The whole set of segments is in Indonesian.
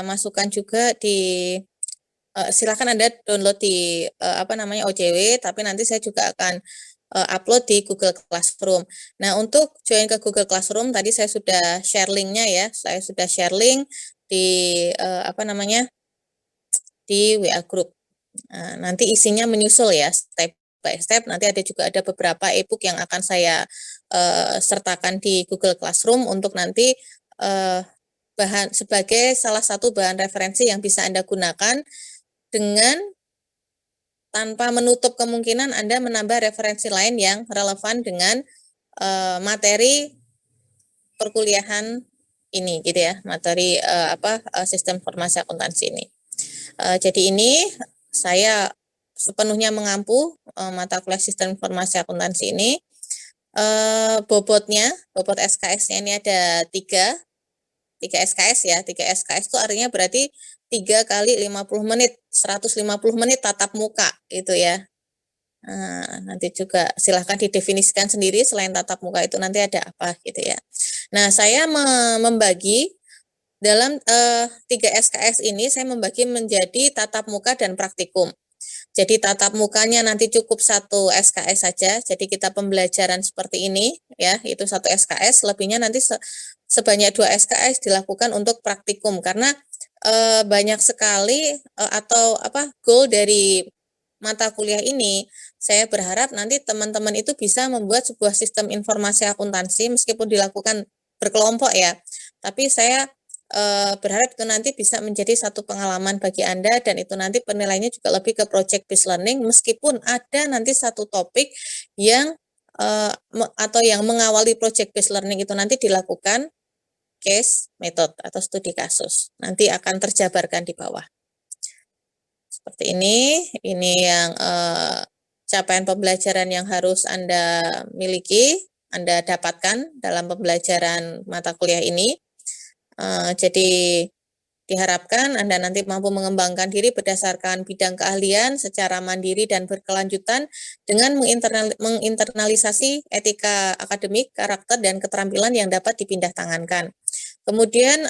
masukkan juga di silakan Anda download di OJW, tapi nanti saya juga akan upload di Google Classroom. Nah, untuk join ke Google Classroom tadi saya sudah share linknya ya. Saya sudah share link di di WA Group. Nah, nanti isinya menyusul ya step by step. Nanti ada beberapa e-book yang akan saya sertakan di Google Classroom untuk nanti bahan sebagai salah satu bahan referensi yang bisa Anda gunakan dengan tanpa menutup kemungkinan Anda menambah referensi lain yang relevan dengan materi perkuliahan ini gitu ya, materi sistem informasi akuntansi ini. Jadi ini saya sepenuhnya mengampu mata kuliah sistem informasi akuntansi ini. Bobot SKS-nya ini ada 3 SKS ya. 3 SKS itu artinya berarti 3 kali 50 menit, 150 menit tatap muka itu ya. Nanti juga silahkan didefinisikan sendiri selain tatap muka itu nanti ada apa gitu ya. Nah, saya membagi dalam 3 SKS ini saya membagi menjadi tatap muka dan praktikum. Jadi tatap mukanya nanti cukup 1 SKS saja. Jadi kita pembelajaran seperti ini ya, itu 1 SKS, lebihnya nanti sebanyak 2 SKS dilakukan untuk praktikum karena banyak sekali goal dari mata kuliah ini. Saya berharap nanti teman-teman itu bisa membuat sebuah sistem informasi akuntansi meskipun dilakukan berkelompok ya. Tapi saya berharap itu nanti bisa menjadi satu pengalaman bagi Anda dan itu nanti penilaiannya juga lebih ke project based learning meskipun ada nanti satu topik yang atau yang mengawali project based learning itu nanti dilakukan case method atau studi kasus. Nanti akan terjabarkan di bawah. Seperti ini yang capaian pembelajaran yang harus Anda miliki, Anda dapatkan dalam pembelajaran mata kuliah ini. Jadi diharapkan Anda nanti mampu mengembangkan diri berdasarkan bidang keahlian secara mandiri dan berkelanjutan dengan menginternalisasi etika akademik, karakter, dan keterampilan yang dapat dipindah tangankan. Kemudian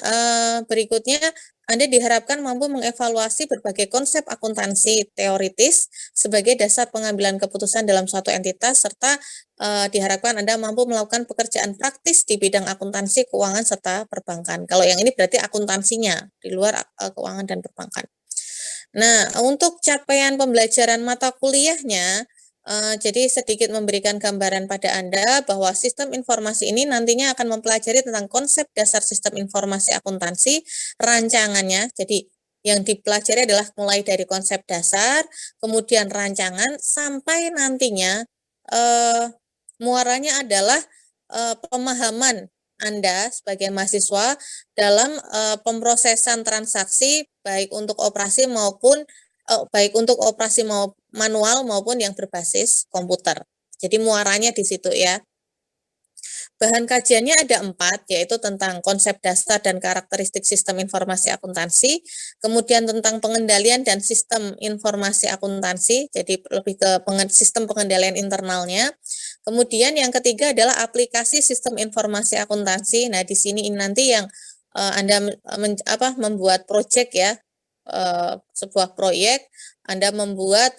berikutnya Anda diharapkan mampu mengevaluasi berbagai konsep akuntansi teoritis sebagai dasar pengambilan keputusan dalam suatu entitas serta diharapkan Anda mampu melakukan pekerjaan praktis di bidang akuntansi, keuangan, serta perbankan. Kalau yang ini berarti akuntansinya di luar keuangan dan perbankan. Nah, untuk capaian pembelajaran mata kuliahnya, jadi sedikit memberikan gambaran pada Anda bahwa sistem informasi ini nantinya akan mempelajari tentang konsep dasar sistem informasi akuntansi, rancangannya, jadi yang dipelajari adalah mulai dari konsep dasar, kemudian rancangan, sampai nantinya muaranya adalah pemahaman Anda sebagai mahasiswa dalam pemrosesan transaksi baik untuk operasi maupun manual maupun yang berbasis komputer. Jadi muaranya di situ ya. Bahan kajiannya ada 4, yaitu tentang konsep dasar dan karakteristik sistem informasi akuntansi, kemudian tentang pengendalian dan sistem informasi akuntansi, jadi lebih ke sistem pengendalian internalnya. Kemudian yang ketiga adalah aplikasi sistem informasi akuntansi. Nah, di sini nanti yang Anda membuat proyek ya, sebuah proyek, Anda membuat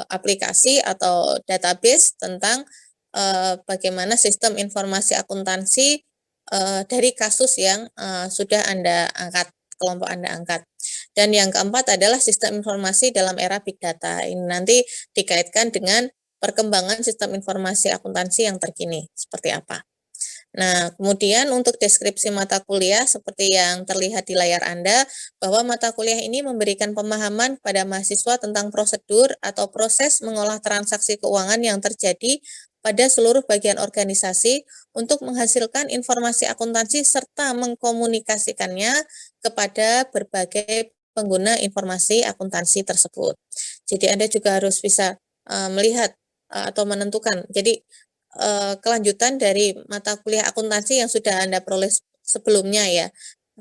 aplikasi atau database tentang bagaimana sistem informasi akuntansi dari kasus yang sudah Anda angkat, kelompok Anda angkat. Dan yang keempat adalah sistem informasi dalam era Big Data. Ini nanti dikaitkan dengan perkembangan sistem informasi akuntansi yang terkini, seperti apa. Nah, kemudian untuk deskripsi mata kuliah seperti yang terlihat di layar Anda, bahwa mata kuliah ini memberikan pemahaman pada mahasiswa tentang prosedur atau proses mengolah transaksi keuangan yang terjadi pada seluruh bagian organisasi untuk menghasilkan informasi akuntansi serta mengkomunikasikannya kepada berbagai pengguna informasi akuntansi tersebut. Jadi Anda juga harus bisa melihat atau menentukan. Jadi kelanjutan dari mata kuliah akuntansi yang sudah Anda peroleh sebelumnya ya.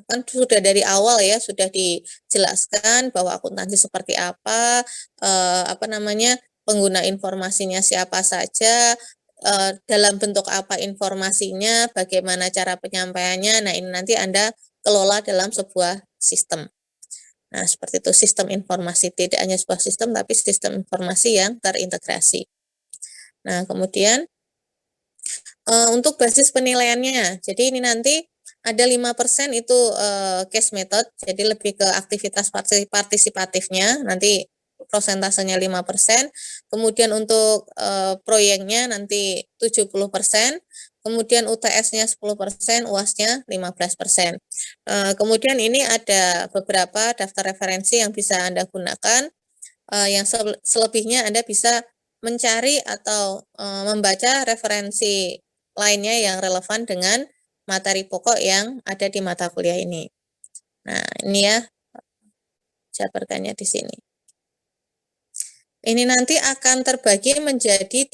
Kan sudah dari awal ya sudah dijelaskan bahwa akuntansi seperti apa, pengguna informasinya siapa saja, dalam bentuk apa informasinya, bagaimana cara penyampaiannya. Nah, ini nanti Anda dikelola dalam sebuah sistem. Nah, seperti itu sistem informasi, tidak hanya sebuah sistem, tapi sistem informasi yang terintegrasi. Nah, kemudian untuk basis penilaiannya, jadi ini nanti ada 5% itu case method, jadi lebih ke aktivitas partisipatifnya, nanti prosentasenya 5%, kemudian untuk proyeknya nanti 70%, kemudian UTS-nya 10%, UAS-nya 15%. Kemudian ini ada beberapa daftar referensi yang bisa Anda gunakan, yang selebihnya Anda bisa mencari atau membaca referensi lainnya yang relevan dengan materi pokok yang ada di mata kuliah ini. Nah, ini ya jabarkannya di sini. Ini nanti akan terbagi menjadi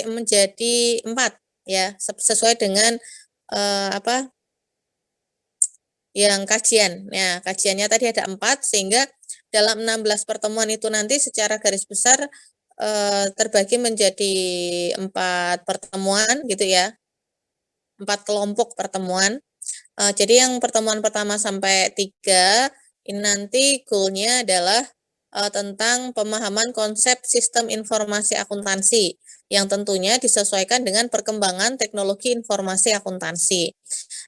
menjadi 4 ya, sesuai dengan yang kajian. Nah, kajiannya tadi ada 4 sehingga dalam 16 pertemuan itu nanti secara garis besar terbagi menjadi 4 pertemuan gitu ya. 4 kelompok pertemuan. Jadi yang pertemuan pertama sampai 3 ini nanti goal-nya adalah tentang pemahaman konsep sistem informasi akuntansi yang tentunya disesuaikan dengan perkembangan teknologi informasi akuntansi.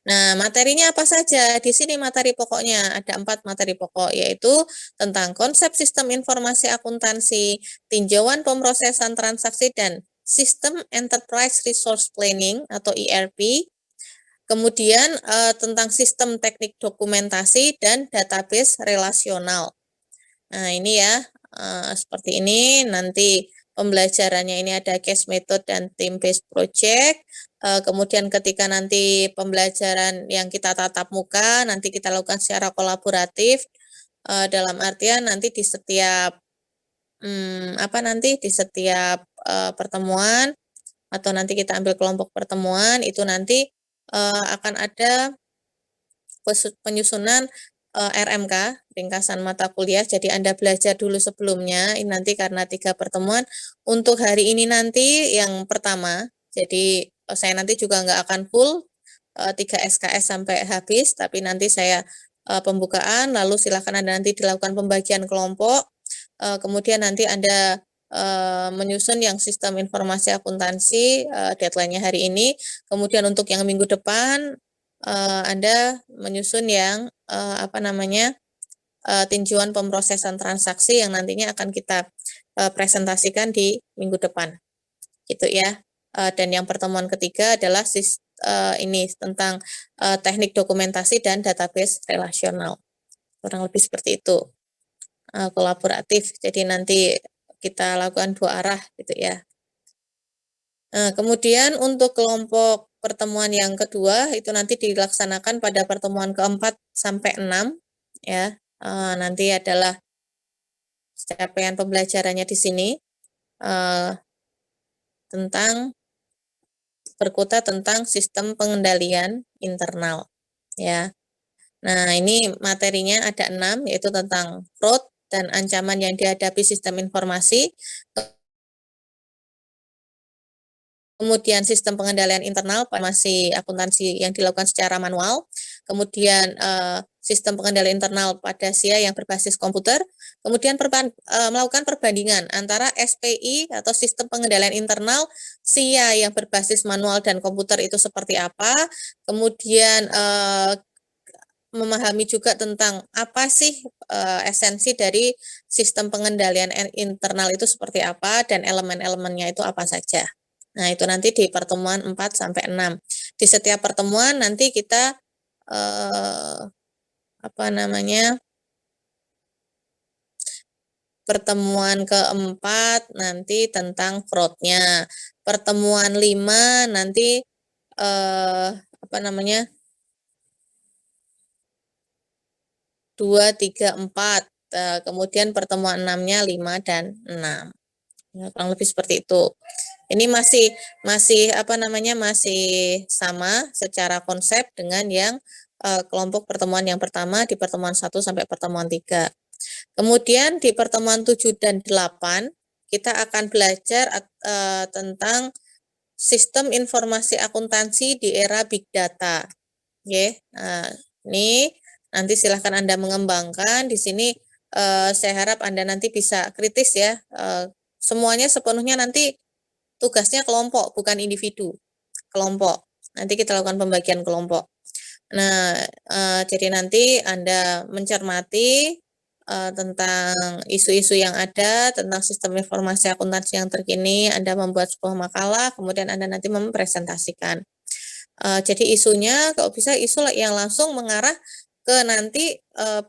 Nah, materinya apa saja? Di sini materi pokoknya ada 4 materi pokok, yaitu tentang konsep sistem informasi akuntansi, tinjauan pemrosesan transaksi dan sistem enterprise resource planning atau ERP, kemudian tentang sistem teknik dokumentasi dan database relasional. Nah, ini ya, seperti ini. Nanti pembelajarannya ini ada case method dan team based project. Kemudian ketika nanti pembelajaran yang kita tatap muka, nanti kita lakukan secara kolaboratif, dalam artian nanti di setiap di setiap pertemuan atau nanti kita ambil kelompok pertemuan itu nanti akan ada penyusunan RMK, ringkasan mata kuliah, jadi Anda belajar dulu sebelumnya, ini nanti karena 3 pertemuan, untuk hari ini nanti yang pertama, jadi saya nanti juga nggak akan full 3 SKS sampai habis, tapi nanti saya pembukaan, lalu silakan Anda nanti dilakukan pembagian kelompok, kemudian nanti Anda menyusun yang sistem informasi akuntansi, deadline-nya hari ini, kemudian untuk yang minggu depan, Anda menyusun yang tinjauan pemrosesan transaksi yang nantinya akan kita presentasikan di minggu depan, gitu ya. Dan yang pertemuan ketiga adalah ini tentang teknik dokumentasi dan database relasional, kurang lebih seperti itu, kolaboratif. Jadi nanti kita lakukan 2 arah, gitu ya. Kemudian untuk kelompok pertemuan yang kedua itu nanti dilaksanakan pada pertemuan ke-4 sampai 6 ya. Nanti adalah capaian pembelajarannya di sini tentang berkutat tentang sistem pengendalian internal ya. Nah, ini materinya ada 6 yaitu tentang fraud dan ancaman yang dihadapi sistem informasi. Kemudian sistem pengendalian internal masih akuntansi yang dilakukan secara manual, kemudian sistem pengendalian internal pada SIA yang berbasis komputer, kemudian melakukan perbandingan antara SPI atau sistem pengendalian internal SIA yang berbasis manual dan komputer itu seperti apa, kemudian memahami juga tentang apa sih esensi dari sistem pengendalian internal itu seperti apa dan elemen-elemennya itu apa saja. Nah, itu nanti di pertemuan 4 sampai 6. Di setiap pertemuan nanti kita pertemuan keempat nanti tentang fraud-nya. Pertemuan 5 nanti 2, 3, 4. Kemudian pertemuan 6-nya 5 dan 6. Ya, kurang lebih seperti itu. Ini masih sama secara konsep dengan yang kelompok pertemuan yang pertama di pertemuan 1 sampai pertemuan 3. Kemudian di pertemuan 7 dan 8 kita akan belajar tentang sistem informasi akuntansi di era big data. Nah, ini nanti silahkan Anda mengembangkan. Di sini saya harap Anda nanti bisa kritis ya. Semuanya sepenuhnya nanti tugasnya kelompok, bukan individu. Kelompok. Nanti kita lakukan pembagian kelompok. Nah, jadi nanti Anda mencermati tentang isu-isu yang ada, tentang sistem informasi akuntansi yang terkini, Anda membuat sebuah makalah, kemudian Anda nanti mempresentasikan. Jadi isunya kalau bisa isu yang langsung mengarah ke nanti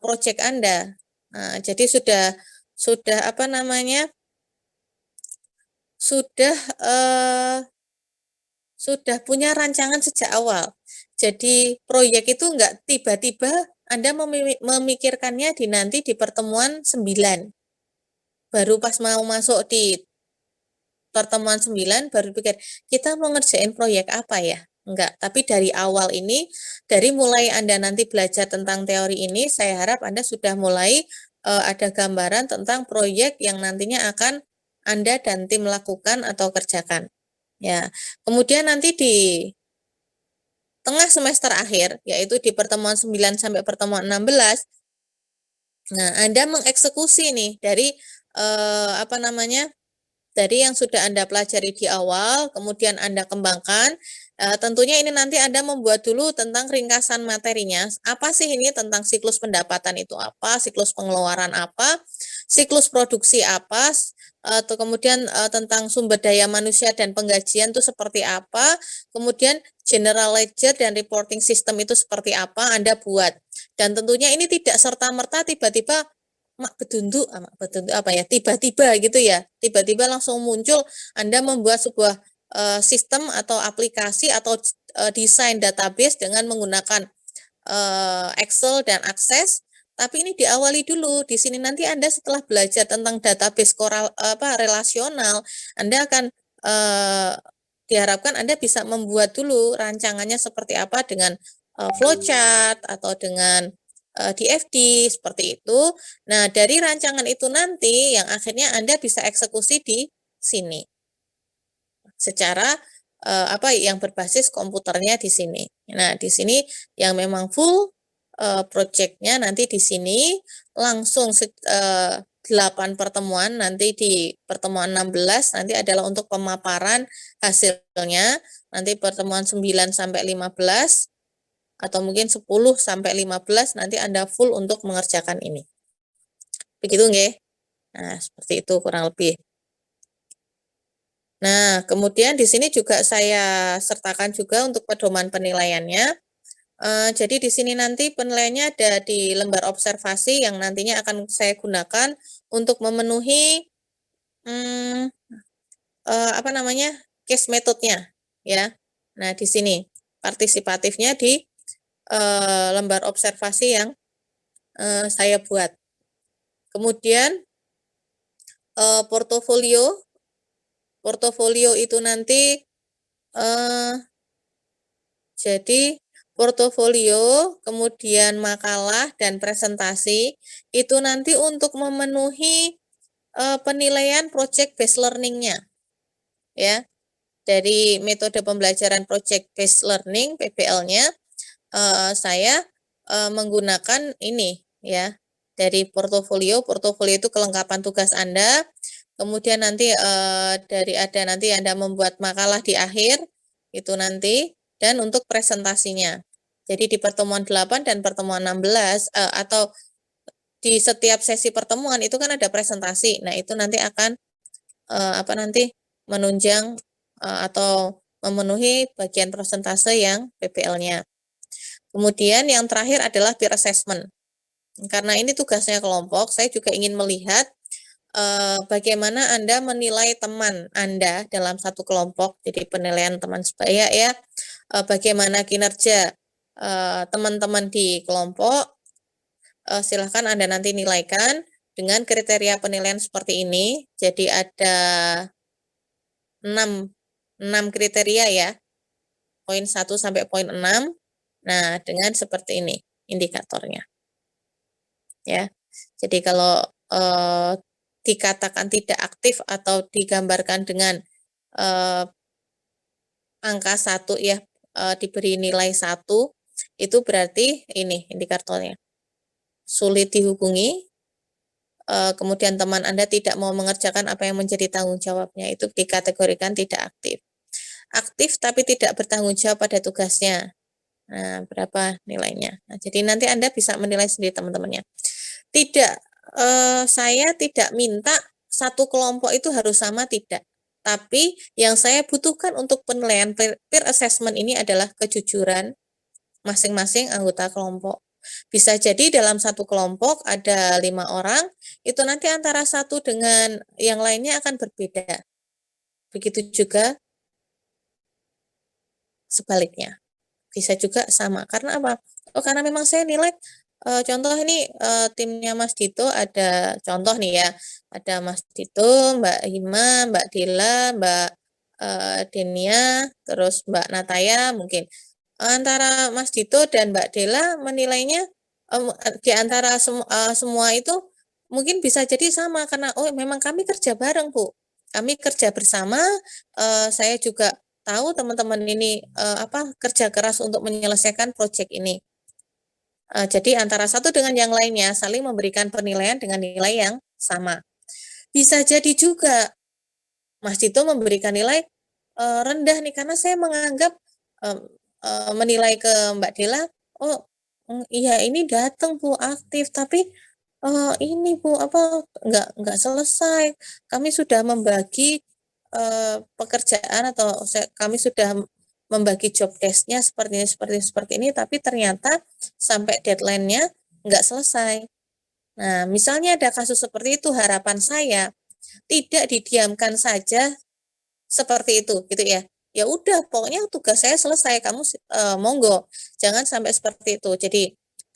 proyek Anda. Nah, jadi sudah apa namanya? Sudah sudah punya rancangan sejak awal. Jadi proyek itu enggak tiba-tiba Anda memikirkannya nanti di pertemuan 9. Baru pas mau masuk di pertemuan 9 baru pikir, kita mau ngerjain proyek apa ya? Enggak, tapi dari awal ini, dari mulai Anda nanti belajar tentang teori ini, saya harap Anda sudah mulai ada gambaran tentang proyek yang nantinya akan Anda dan tim lakukan atau kerjakan. Ya, kemudian nanti di tengah semester akhir, yaitu di pertemuan 9 sampai pertemuan 16, nah Anda mengeksekusi nih dari apa namanya? Dari yang sudah Anda pelajari di awal, kemudian Anda kembangkan, tentunya ini nanti Anda membuat dulu tentang ringkasan materinya. Apa sih ini tentang siklus pendapatan itu apa, siklus pengeluaran apa, siklus produksi apa, atau kemudian tentang sumber daya manusia dan penggajian itu seperti apa, kemudian general ledger dan reporting system itu seperti apa, Anda buat. Dan tentunya ini tidak serta-merta tiba-tiba mak bedunduk apa ya, tiba-tiba gitu ya, tiba-tiba langsung muncul Anda membuat sebuah sistem atau aplikasi atau desain database dengan menggunakan Excel dan Access, tapi ini diawali dulu. Di sini nanti Anda setelah belajar tentang database relasional, Anda akan diharapkan Anda bisa membuat dulu rancangannya seperti apa dengan flowchart atau dengan DFD seperti itu. Nah, dari rancangan itu nanti yang akhirnya Anda bisa eksekusi di sini secara apa yang berbasis komputernya di sini. Nah, di sini yang memang full project-nya nanti di sini langsung 8 pertemuan, nanti di pertemuan 16 nanti adalah untuk pemaparan hasilnya, nanti pertemuan 9 sampai 15 atau mungkin 10 sampai 15 nanti Anda full untuk mengerjakan ini. Begitu nggih? Nah, seperti itu kurang lebih. Nah, kemudian di sini juga saya sertakan juga untuk pedoman penilaiannya. Jadi di sini nanti penilaiannya ada di lembar observasi yang nantinya akan saya gunakan untuk memenuhi apa namanya, case metode-nya, ya. Nah, di sini partisipatifnya di lembar observasi yang saya buat. Kemudian portofolio itu nanti jadi portofolio, kemudian makalah dan presentasi itu nanti untuk memenuhi penilaian project based learning-nya, ya. Dari metode pembelajaran project based learning (PBL-nya) saya menggunakan ini, ya. Dari portofolio itu kelengkapan tugas Anda, kemudian nanti nanti Anda membuat makalah di akhir itu nanti, dan untuk presentasinya. Jadi di pertemuan 8 dan pertemuan 16 atau di setiap sesi pertemuan itu kan ada presentasi. Nah, itu nanti akan menunjang atau memenuhi bagian persentase yang PBL-nya. Kemudian yang terakhir adalah peer assessment. Karena ini tugasnya kelompok, saya juga ingin melihat bagaimana Anda menilai teman Anda dalam satu kelompok, jadi penilaian teman sebaya ya, bagaimana kinerja teman-teman di kelompok, silahkan Anda nanti nilaikan dengan kriteria penilaian seperti ini. Jadi ada 6 kriteria ya, poin 1 sampai poin 6. Nah, dengan seperti ini indikatornya. Ya. Jadi kalau dikatakan tidak aktif atau digambarkan dengan angka 1 ya, diberi nilai 1, itu berarti ini indikatornya. Sulit dihubungi, kemudian teman Anda tidak mau mengerjakan apa yang menjadi tanggung jawabnya, itu dikategorikan tidak aktif. Aktif tapi tidak bertanggung jawab pada tugasnya. Nah, berapa nilainya? Nah, jadi nanti Anda bisa menilai sendiri teman-temannya. Tidak, saya tidak minta satu kelompok itu harus sama, tidak. Tapi yang saya butuhkan untuk penilaian peer assessment ini adalah kejujuran masing-masing anggota kelompok. Bisa jadi dalam satu kelompok ada 5 orang, itu nanti antara satu dengan yang lainnya akan berbeda. Begitu juga sebaliknya. Bisa juga sama. Karena apa? Oh, karena memang saya nilai contoh ini timnya Mas Dito ada contoh nih ya, ada Mas Dito, Mbak Hima, Mbak Dila, Mbak Denia, terus Mbak Nataya mungkin. Antara Mas Dito dan Mbak Dela menilainya di antara semua itu mungkin bisa jadi sama karena oh memang kami kerja bareng Bu, kami kerja bersama, saya juga tahu teman-teman ini kerja keras untuk menyelesaikan proyek ini. Jadi antara satu dengan yang lainnya saling memberikan penilaian dengan nilai yang sama. Bisa jadi juga Mas Dito memberikan nilai rendah nih karena saya menganggap menilai ke Mbak Dela, oh iya ini datang Bu aktif tapi ini Bu nggak selesai. Kami sudah membagi pekerjaan atau kami sudah membagi job desk-nya seperti ini tapi ternyata sampai deadline-nya nggak selesai. Nah, misalnya ada kasus seperti itu, harapan saya tidak didiamkan saja seperti itu, gitu ya. Ya udah, pokoknya tugas saya selesai, kamu monggo. Jangan sampai seperti itu. Jadi,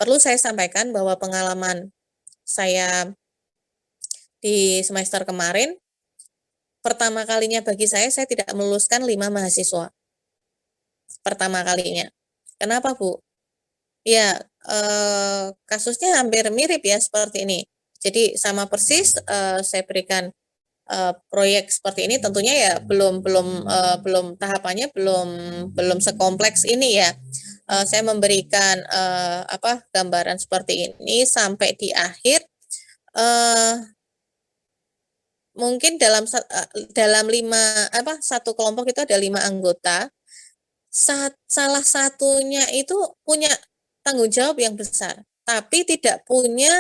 perlu saya sampaikan bahwa pengalaman saya di semester kemarin, pertama kalinya bagi saya tidak meluluskan 5 mahasiswa. Pertama kalinya. Kenapa, Bu? Ya, kasusnya hampir mirip ya seperti ini. Jadi sama persis saya berikan proyek seperti ini tentunya ya belum tahapannya belum sekompleks ini ya. Saya memberikan gambaran seperti ini sampai di akhir mungkin dalam satu kelompok itu ada 5 anggota. Salah satunya itu punya tanggung jawab yang besar, tapi tidak punya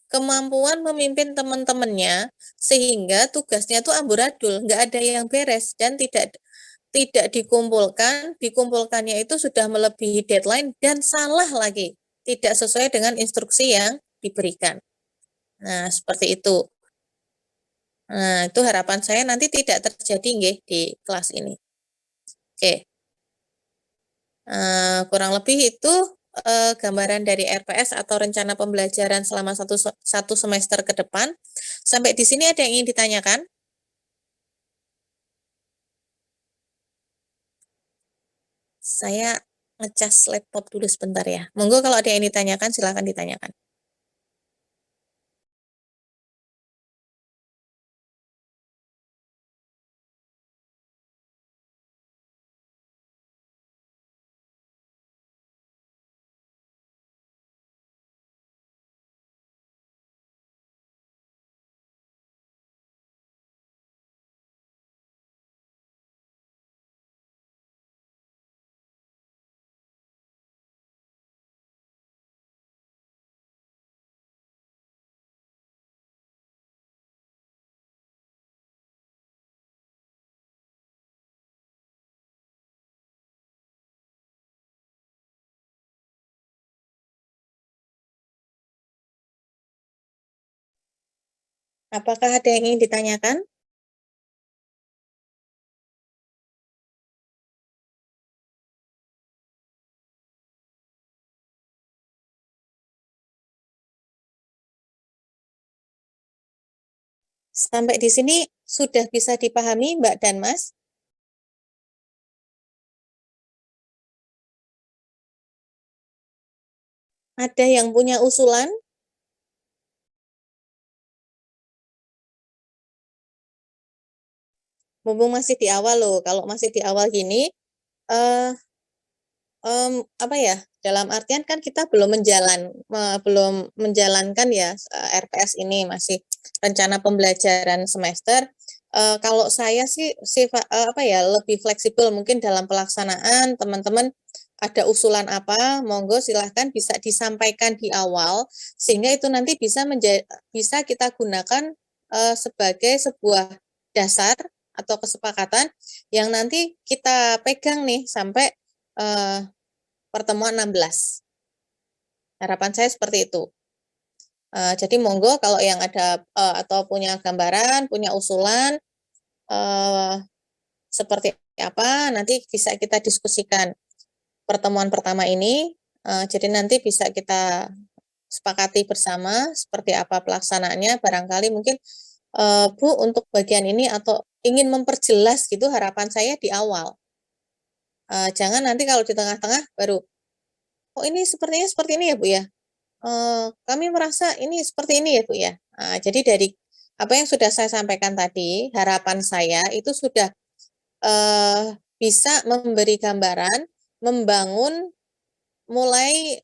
kemampuan memimpin teman-temannya sehingga tugasnya tuh amburadul, nggak ada yang beres dan tidak dikumpulkannya itu sudah melebihi deadline dan salah lagi, tidak sesuai dengan instruksi yang diberikan. Nah, seperti itu. Nah, itu harapan saya nanti tidak terjadi nggih di kelas ini. Oke. Kurang lebih itu gambaran dari RPS atau rencana pembelajaran selama satu semester ke depan. Sampai di sini ada yang ingin ditanyakan? Saya ngecas laptop dulu sebentar ya. Monggo kalau ada yang ditanyakan silakan ditanyakan. Apakah ada yang ingin ditanyakan? Sampai di sini sudah bisa dipahami Mbak dan Mas? Ada yang punya usulan? Mumpung masih di awal loh, kalau masih di awal gini, eee, apa ya, dalam artian kan kita belum menjalankan ya, RPS ini, masih rencana pembelajaran semester. Kalau saya sih apa ya, lebih fleksibel mungkin dalam pelaksanaan, teman-teman ada usulan apa, monggo silahkan bisa disampaikan di awal, sehingga itu nanti bisa kita gunakan, sebagai sebuah dasar atau kesepakatan yang nanti kita pegang nih sampai, eee pertemuan 16, harapan saya seperti itu. Jadi monggo kalau yang ada, atau punya gambaran, punya usulan, eee, seperti apa, nanti bisa kita diskusikan pertemuan pertama ini, jadi nanti bisa kita sepakati bersama seperti apa pelaksanaannya, barangkali mungkin, Bu, untuk bagian ini atau ingin memperjelas gitu harapan saya di awal, jangan nanti kalau di tengah-tengah baru, "Oh ini sepertinya seperti ini ya, Bu, ya?" Kami merasa ini seperti ini ya, Bu, ya. Jadi dari apa yang sudah saya sampaikan tadi, harapan saya itu sudah, bisa memberi gambaran, membangun mulai,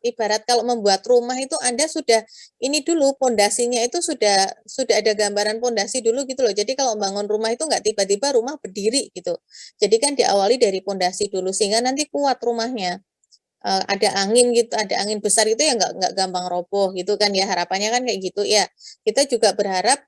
ibarat kalau membuat rumah itu Anda sudah ini dulu pondasinya itu sudah ada gambaran pondasi dulu gitu loh. Jadi kalau bangun rumah itu nggak tiba-tiba rumah berdiri gitu. Jadi kan diawali dari pondasi dulu sehingga nanti kuat rumahnya. Ada angin gitu, ada angin besar itu ya nggak gampang roboh gitu kan ya, harapannya kan kayak gitu ya. Kita juga berharap,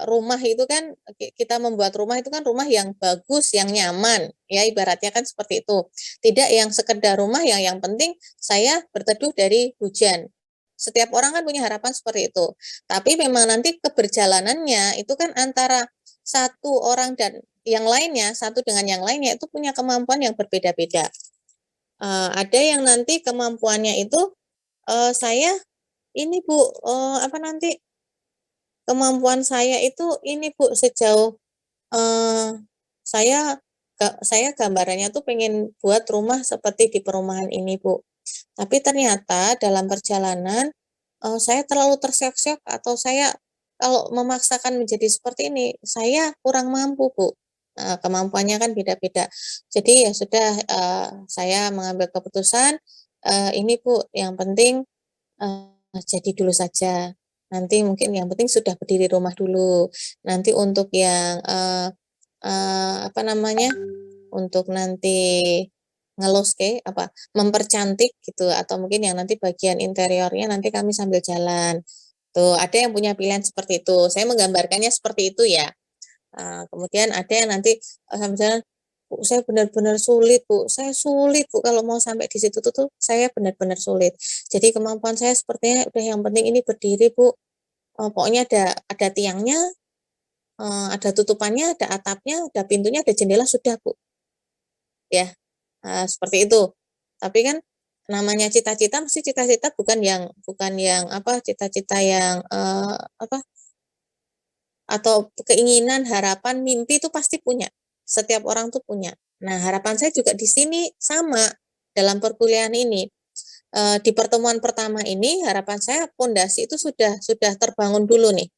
rumah itu kan kita membuat rumah itu kan rumah yang bagus, yang nyaman, ya ibaratnya kan seperti itu. Tidak yang sekedar rumah yang penting saya berteduh dari hujan. Setiap orang kan punya harapan seperti itu. Tapi memang nanti keberjalanannya itu kan antara satu orang dan yang lainnya, satu dengan yang lainnya itu punya kemampuan yang berbeda-beda. Ada yang nanti kemampuannya itu, saya ini Bu, apa nanti, kemampuan saya itu ini Bu, sejauh, eee, saya gambarannya tuh pengen buat rumah seperti di perumahan ini Bu. Tapi ternyata dalam perjalanan, saya terlalu terseok-seok atau saya kalau memaksakan menjadi seperti ini, saya kurang mampu Bu, kemampuannya kan beda-beda. Jadi ya sudah, saya mengambil keputusan, ini Bu, yang penting, jadi dulu saja. Nanti mungkin yang penting sudah berdiri rumah dulu. Nanti untuk yang, apa namanya, untuk nanti mempercantik gitu atau mungkin yang nanti bagian interiornya nanti kami sambil jalan. Tuh, ada yang punya pilihan seperti itu. Saya menggambarkannya seperti itu ya. Kemudian ada yang nanti, sambil jalan, "Bu, saya benar-benar sulit, Bu, saya sulit, Bu, kalau mau sampai di situ tuh saya benar-benar sulit. Jadi kemampuan saya sepertinya udah yang penting ini berdiri, Bu, pokoknya ada tiangnya, ada tutupannya, ada atapnya, ada pintunya, ada jendela, sudah, Bu." Ya, seperti itu. Tapi kan namanya cita-cita mesti cita-cita bukan yang apa, cita-cita yang, apa, atau keinginan, harapan, mimpi itu pasti punya. Setiap orang tuh punya. Nah, harapan saya juga di sini sama dalam perkuliahan ini. Di pertemuan pertama ini harapan saya pondasi itu sudah terbangun dulu nih.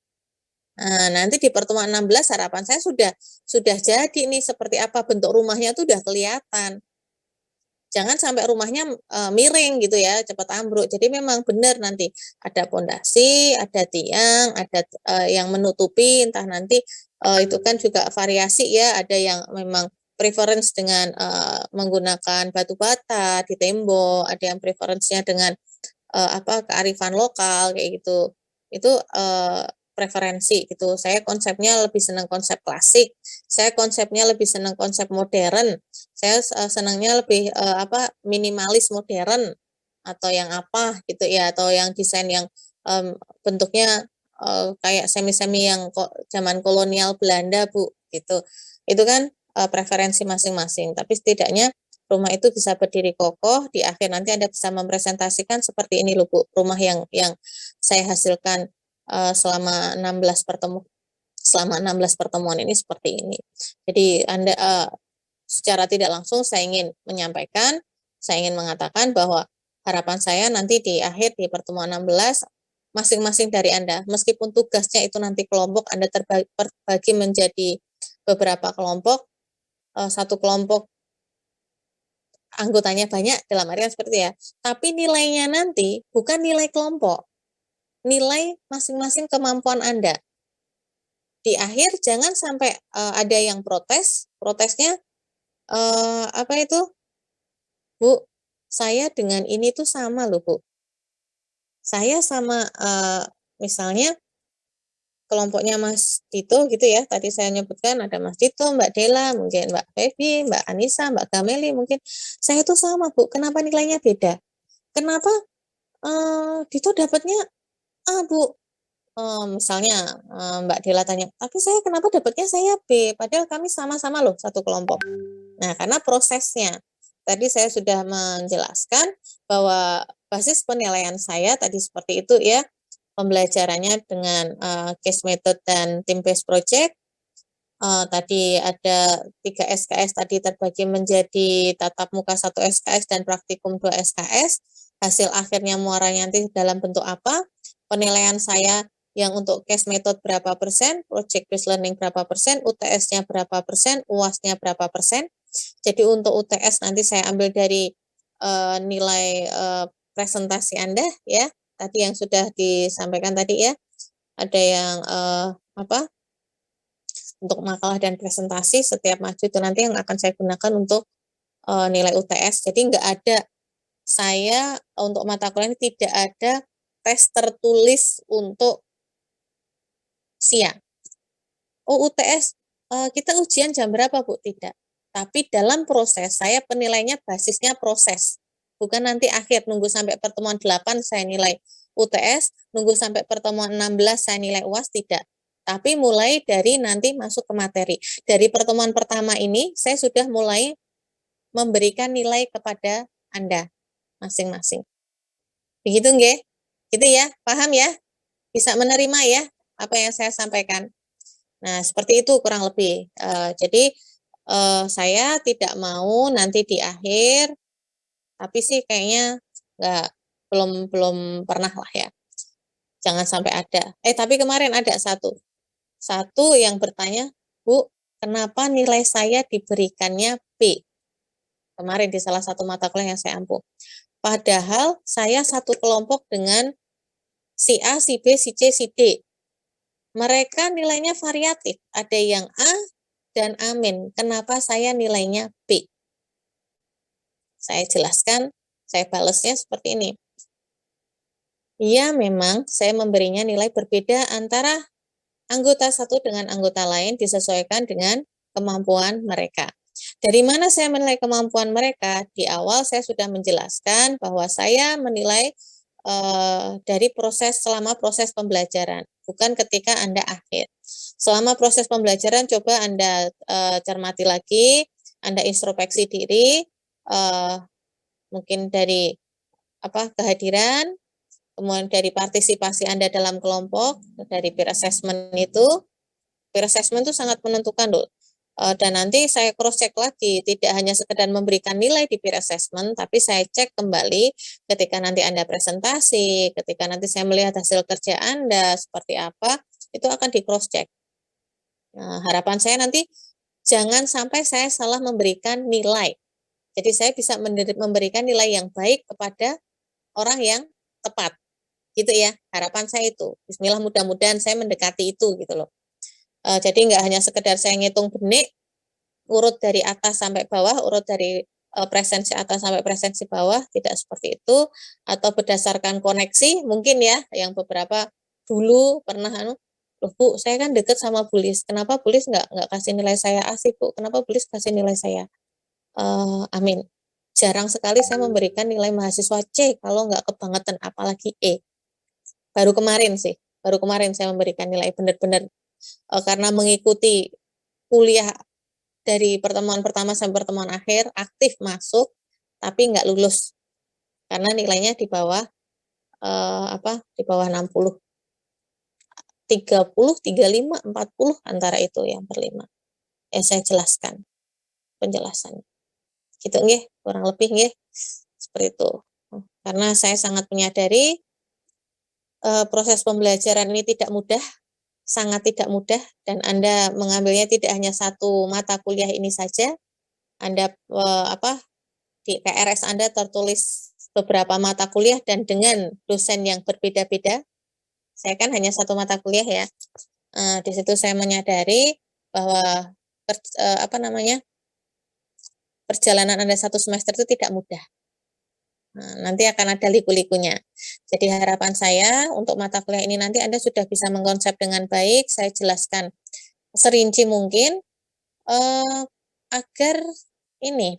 Nanti di pertemuan 16 harapan saya sudah jadi nih seperti apa bentuk rumahnya tuh udah kelihatan. Jangan sampai rumahnya, miring gitu ya, cepat ambruk. Jadi memang benar nanti ada pondasi, ada tiang, ada, yang menutupi, entah nanti, itu kan juga variasi ya, ada yang memang preference dengan, menggunakan batu bata di tembok, ada yang preference-nya dengan, apa, kearifan lokal kayak gitu. Itu, preferensi gitu. Saya konsepnya lebih senang konsep klasik, saya konsepnya lebih senang konsep modern. Saya senangnya lebih, apa, minimalis modern atau yang apa gitu ya, atau yang desain yang, bentuknya, kayak semi-semi yang zaman kolonial Belanda, Bu, gitu. Itu kan, preferensi masing-masing, tapi setidaknya rumah itu bisa berdiri kokoh, di akhir nanti Anda bisa mempresentasikan seperti ini loh, Bu, rumah yang saya hasilkan, selama 16 pertemuan ini seperti ini. Jadi Anda, secara tidak langsung saya ingin menyampaikan, saya ingin mengatakan bahwa harapan saya nanti di akhir di pertemuan 16, masing-masing dari Anda, meskipun tugasnya itu nanti kelompok Anda terbagi menjadi beberapa kelompok, satu kelompok anggotanya banyak dalam artian seperti ya. Tapi nilainya nanti bukan nilai kelompok, nilai masing-masing kemampuan Anda. Di akhir jangan sampai ada yang protesnya apa itu, Bu, saya dengan ini tuh sama loh Bu. Saya sama misalnya kelompoknya Mas Dito gitu ya, tadi saya nyebutkan ada Mas Dito, Mbak Dela, mungkin Mbak Febi, Mbak Anissa, Mbak Gameli, mungkin saya itu sama Bu, kenapa nilainya beda? Kenapa Dito dapatnya A Bu? Misalnya Mbak Dela tanya, tapi saya kenapa dapatnya saya B? Padahal kami sama-sama loh satu kelompok. Nah, karena prosesnya. Tadi saya sudah menjelaskan bahwa basis penilaian saya tadi seperti itu ya, pembelajarannya dengan case method dan team based project. Tadi ada 3 SKS tadi terbagi menjadi tatap muka 1 SKS dan praktikum 2 SKS. Hasil akhirnya muaranya nanti dalam bentuk apa? Penilaian saya yang untuk case method berapa persen, project based learning berapa persen, UTS-nya berapa persen, UAS-nya berapa persen. Jadi untuk UTS nanti saya ambil dari nilai presentasi Anda ya. Tadi yang sudah disampaikan tadi ya. Ada yang apa? Untuk makalah dan presentasi setiap maju itu nanti yang akan saya gunakan untuk nilai UTS. Jadi enggak ada saya untuk mata kuliah ini tidak ada tes tertulis untuk siang. Oh UTS kita ujian jam berapa Bu? Tidak. Tapi dalam proses saya penilaiannya basisnya proses. Bukan nanti akhir nunggu sampai pertemuan 8 saya nilai UTS, nunggu sampai pertemuan 16 saya nilai UAS, tidak. Tapi mulai dari nanti masuk ke materi. Dari pertemuan pertama ini saya sudah mulai memberikan nilai kepada Anda masing-masing. Begitu nggih? Gitu ya, paham ya? Bisa menerima ya apa yang saya sampaikan. Nah, seperti itu kurang lebih. Jadi saya tidak mau nanti di akhir, tapi sih kayaknya nggak belum pernah lah ya. Jangan sampai ada. Tapi kemarin ada satu yang bertanya, Bu, kenapa nilai saya diberikannya B? Kemarin di salah satu mata kuliah yang saya ampuh. Padahal saya satu kelompok dengan si A, si B, si C, si D. Mereka nilainya variatif. Ada yang A dan amin. Kenapa saya nilainya B? Saya jelaskan, saya balasnya seperti ini. Ya, memang saya memberinya nilai berbeda antara anggota satu dengan anggota lain disesuaikan dengan kemampuan mereka. Dari mana saya menilai kemampuan mereka? Di awal saya sudah menjelaskan bahwa saya menilai dari selama proses pembelajaran, bukan ketika Anda akhir. Selama proses pembelajaran coba Anda cermati lagi, Anda introspeksi diri, mungkin dari kehadiran, kemudian dari partisipasi Anda dalam kelompok, dari peer assessment itu. Peer assessment itu sangat menentukan loh. Dan nanti saya cross check lagi, tidak hanya sekedar memberikan nilai di peer assessment, tapi saya cek kembali ketika nanti Anda presentasi, ketika nanti saya melihat hasil kerja Anda seperti apa, itu akan di cross check. Nah, harapan saya nanti jangan sampai saya salah memberikan nilai. Jadi saya bisa memberikan nilai yang baik kepada orang yang tepat. Gitu ya, harapan saya itu. Bismillah mudah-mudahan saya mendekati itu gitu loh. Jadi nggak hanya sekedar saya ngitung benik, urut dari atas sampai bawah, urut dari presensi atas sampai presensi bawah, tidak seperti itu, atau berdasarkan koneksi, mungkin ya, yang beberapa dulu pernah, loh Bu, saya kan deket sama Bulis, kenapa Bulis nggak kasih nilai saya A sih Bu, kenapa Bulis kasih nilai saya amin. Jarang sekali saya memberikan nilai mahasiswa C, kalau nggak kebangetan, apalagi E. Baru kemarin saya memberikan nilai benar-benar karena mengikuti kuliah dari pertemuan pertama sampai pertemuan akhir, aktif masuk, tapi nggak lulus karena nilainya di bawah di bawah 60, 30, 35, 40 antara itu yang berlima. Ya saya jelaskan penjelasannya. Gitu nggih, kurang lebih nggih seperti itu. Karena saya sangat menyadari proses pembelajaran ini tidak mudah, sangat tidak mudah, dan Anda mengambilnya tidak hanya satu mata kuliah ini saja. Anda di PRS Anda tertulis beberapa mata kuliah dan dengan dosen yang berbeda-beda. Saya kan hanya satu mata kuliah ya. Di situ saya menyadari bahwa perjalanan Anda satu semester itu tidak mudah. Nanti akan ada liku-likunya. Jadi harapan saya untuk mata kuliah ini nanti Anda sudah bisa mengkonsep dengan baik. Saya jelaskan serinci mungkin agar ini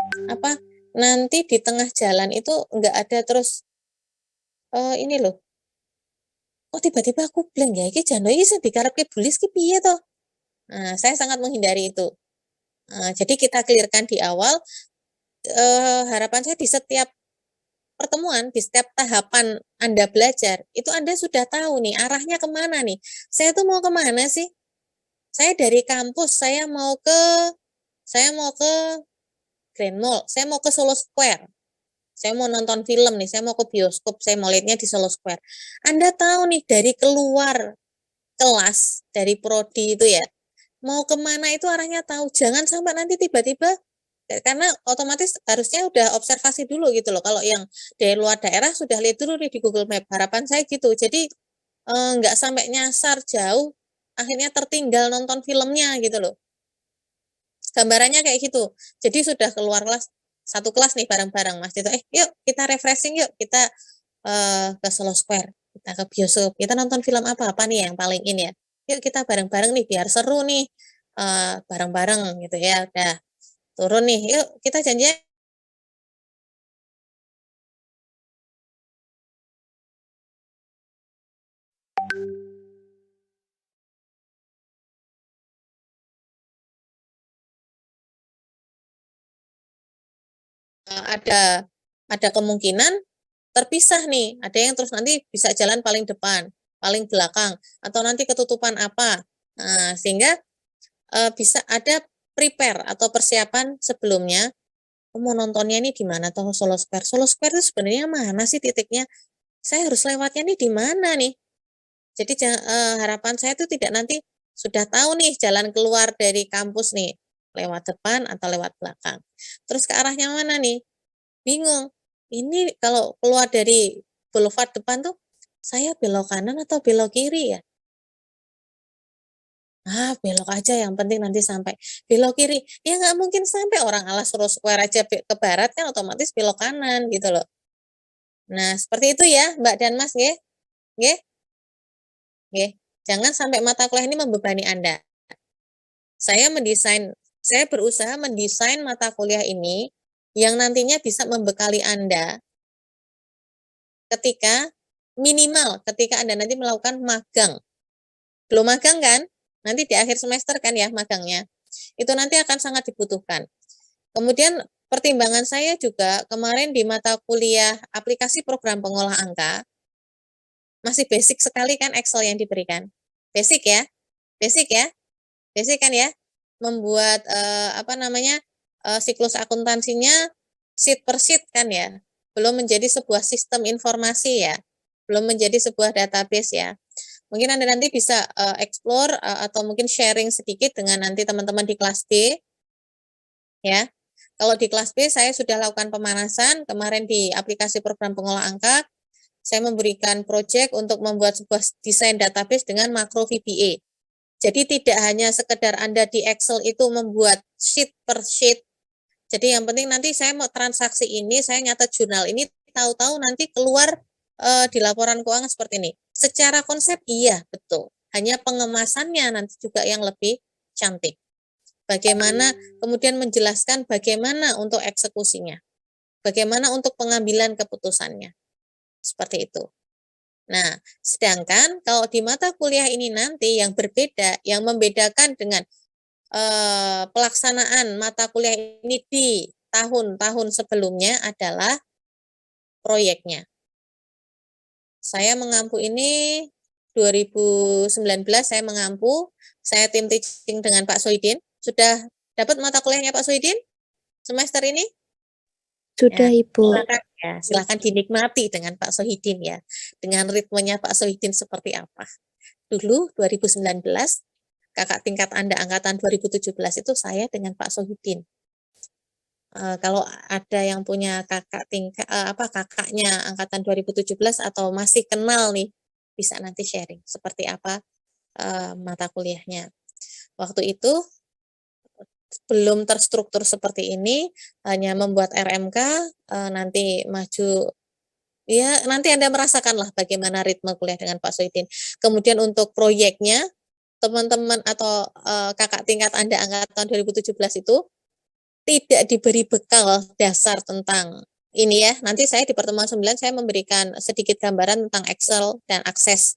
nanti di tengah jalan itu enggak ada terus ini loh. Oh tiba-tiba aku blank ya, iki jano iki sing dikarepke bulis ki piye toh? Nah, saya sangat menghindari itu. Jadi kita clear-kan di awal, harapan saya di setiap pertemuan, di setiap tahapan Anda belajar, itu Anda sudah tahu nih arahnya kemana nih. Saya tuh mau kemana sih? Saya dari kampus, saya mau ke Grand Mall, saya mau ke Solo Square. Saya mau nonton film nih, saya mau ke bioskop, saya mau lihatnya di Solo Square. Anda tahu nih dari keluar kelas, dari prodi itu ya, mau kemana itu arahnya tahu. Jangan sampai nanti tiba-tiba, karena otomatis harusnya udah observasi dulu gitu loh. Kalau yang dari luar daerah sudah lihat dulu nih di Google Map. Harapan saya gitu. Jadi nggak sampai nyasar jauh, akhirnya tertinggal nonton filmnya gitu loh. Gambarannya kayak gitu. Jadi sudah keluar kelas, satu kelas nih bareng-bareng Mas Dito, yuk kita refreshing yuk, kita ke Solo Square, kita ke bioskop, kita nonton film apa nih yang paling in ya. Yuk kita bareng-bareng nih biar seru nih, bareng-bareng gitu ya. Udah turun nih, yuk kita janjian ada kemungkinan terpisah nih, ada yang terus nanti bisa jalan paling depan, paling belakang, atau nanti ketutupan apa. Nah, sehingga bisa ada prepare atau persiapan sebelumnya. Mau nontonnya ini di mana toh Solo Square? Solo Square itu sebenarnya mana sih titiknya? Saya harus lewatnya nih di mana nih? Jadi harapan saya itu tidak nanti sudah tahu nih jalan keluar dari kampus nih, lewat depan atau lewat belakang. Terus ke arahnya mana nih? Bingung. Ini kalau keluar dari boulevard depan tuh saya belok kanan atau belok kiri ya? Belok aja yang penting nanti sampai. Belok kiri, ya nggak mungkin sampai orang alas Solo Square aja ke barat kan otomatis belok kanan gitu loh. Nah, seperti itu ya Mbak dan Mas nggih. Nggih, nggih. Jangan sampai mata kuliah ini membebani Anda. Saya berusaha mendesain mata kuliah ini yang nantinya bisa membekali Anda ketika Anda nanti melakukan magang. Belum magang kan? Nanti di akhir semester kan ya magangnya. Itu nanti akan sangat dibutuhkan. Kemudian pertimbangan saya juga kemarin di mata kuliah aplikasi program pengolah angka, masih basic sekali kan Excel yang diberikan. Basic ya, basic ya, basic kan ya. Membuat siklus akuntansinya sheet per sheet kan ya. Belum menjadi sebuah sistem informasi ya. Belum menjadi sebuah database ya. Mungkin Anda nanti bisa explore atau mungkin sharing sedikit dengan nanti teman-teman di kelas B ya. Kalau di kelas B saya sudah lakukan pemanasan kemarin di aplikasi program pengolah angka. Saya memberikan proyek untuk membuat sebuah desain database dengan makro VBA. Jadi tidak hanya sekedar Anda di Excel itu membuat sheet per sheet. Jadi yang penting nanti saya mau transaksi ini, saya nyatet jurnal ini, tahu-tahu nanti keluar di laporan keuangan seperti ini. Secara konsep iya, betul. Hanya pengemasannya nanti juga yang lebih cantik. Bagaimana kemudian menjelaskan bagaimana untuk eksekusinya. Bagaimana untuk pengambilan keputusannya. Seperti itu. Nah, sedangkan kalau di mata kuliah ini nanti yang berbeda, yang membedakan dengan pelaksanaan mata kuliah ini di tahun-tahun sebelumnya adalah proyeknya. Saya mengampu ini 2019 saya mengampu, saya tim teaching dengan Pak Sohidin. Sudah dapat mata kuliahnya Pak Sohidin semester ini? Sudah Ya, Ibu. silakan dinikmati dengan Pak Sohidin ya. Dengan ritmenya Pak Sohidin seperti apa. Dulu 2019, kakak tingkat Anda angkatan 2017 itu saya dengan Pak Sohidin. Kalau ada yang punya kakaknya angkatan 2017 atau masih kenal nih, bisa nanti sharing seperti apa mata kuliahnya. Waktu itu belum terstruktur seperti ini, hanya membuat RMK, nanti maju, ya nanti Anda merasakanlah bagaimana ritme kuliah dengan Pak Soidin. Kemudian untuk proyeknya, teman-teman atau kakak tingkat Anda angkatan 2017 itu tidak diberi bekal dasar tentang ini ya. Nanti saya di pertemuan 9 saya memberikan sedikit gambaran tentang Excel dan Access.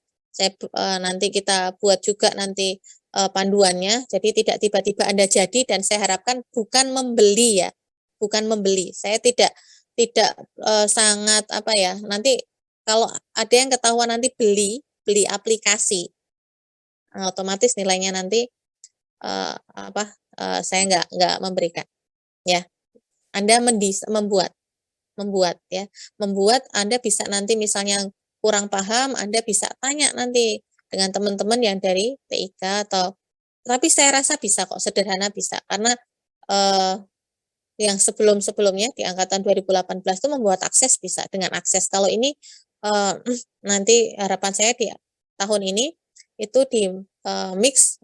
Nanti kita buat juga nanti panduannya. Jadi tidak tiba-tiba Anda jadi, dan saya harapkan bukan membeli ya. Bukan membeli. Saya tidak sangat apa ya. Nanti kalau ada yang ketahuan nanti beli aplikasi, otomatis nilainya nanti saya nggak memberikan ya. Anda membuat ya, membuat Anda bisa nanti misalnya kurang paham, Anda bisa tanya nanti dengan teman-teman yang dari TIK atau, tapi saya rasa bisa kok, sederhana bisa, karena yang sebelum-sebelumnya di angkatan 2018 itu membuat akses bisa dengan akses. Kalau ini nanti harapan saya di tahun ini itu di mix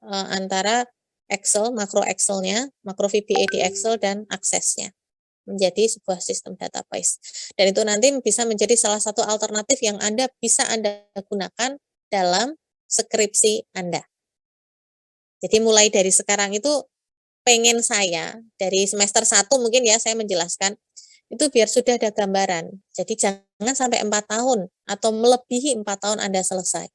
antara Excel, makro Excel-nya, makro VBA di Excel dan aksesnya menjadi sebuah sistem database. Dan itu nanti bisa menjadi salah satu alternatif yang bisa Anda gunakan dalam skripsi Anda. Jadi mulai dari sekarang itu pengen saya dari semester 1 mungkin ya saya menjelaskan itu biar sudah ada gambaran. Jadi jangan sampai 4 tahun atau melebihi 4 tahun Anda selesai.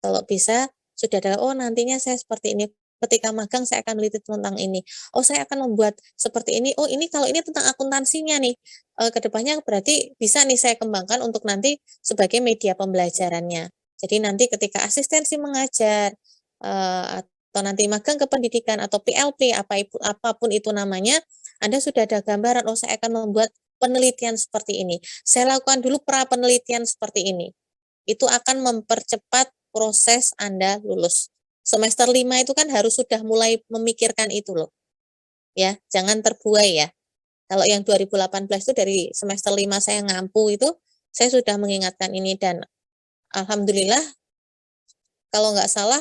Kalau bisa sudah ada, oh nantinya saya seperti ini. Ketika magang saya akan meneliti tentang ini. Oh saya akan membuat seperti ini. Oh ini kalau ini tentang akuntansinya nih. Kedepannya berarti bisa nih saya kembangkan untuk nanti sebagai media pembelajarannya. Jadi nanti ketika asistensi mengajar atau nanti magang ke pendidikan atau PLP apapun itu namanya, Anda sudah ada gambaran. Oh saya akan membuat penelitian seperti ini. Saya lakukan dulu pra penelitian seperti ini. Itu akan mempercepat proses Anda lulus. Semester 5 itu kan harus sudah mulai memikirkan itu loh. Ya, jangan terbuai ya. Kalau yang 2018 itu dari semester 5 saya ngampu itu, saya sudah mengingatkan ini, dan alhamdulillah kalau nggak salah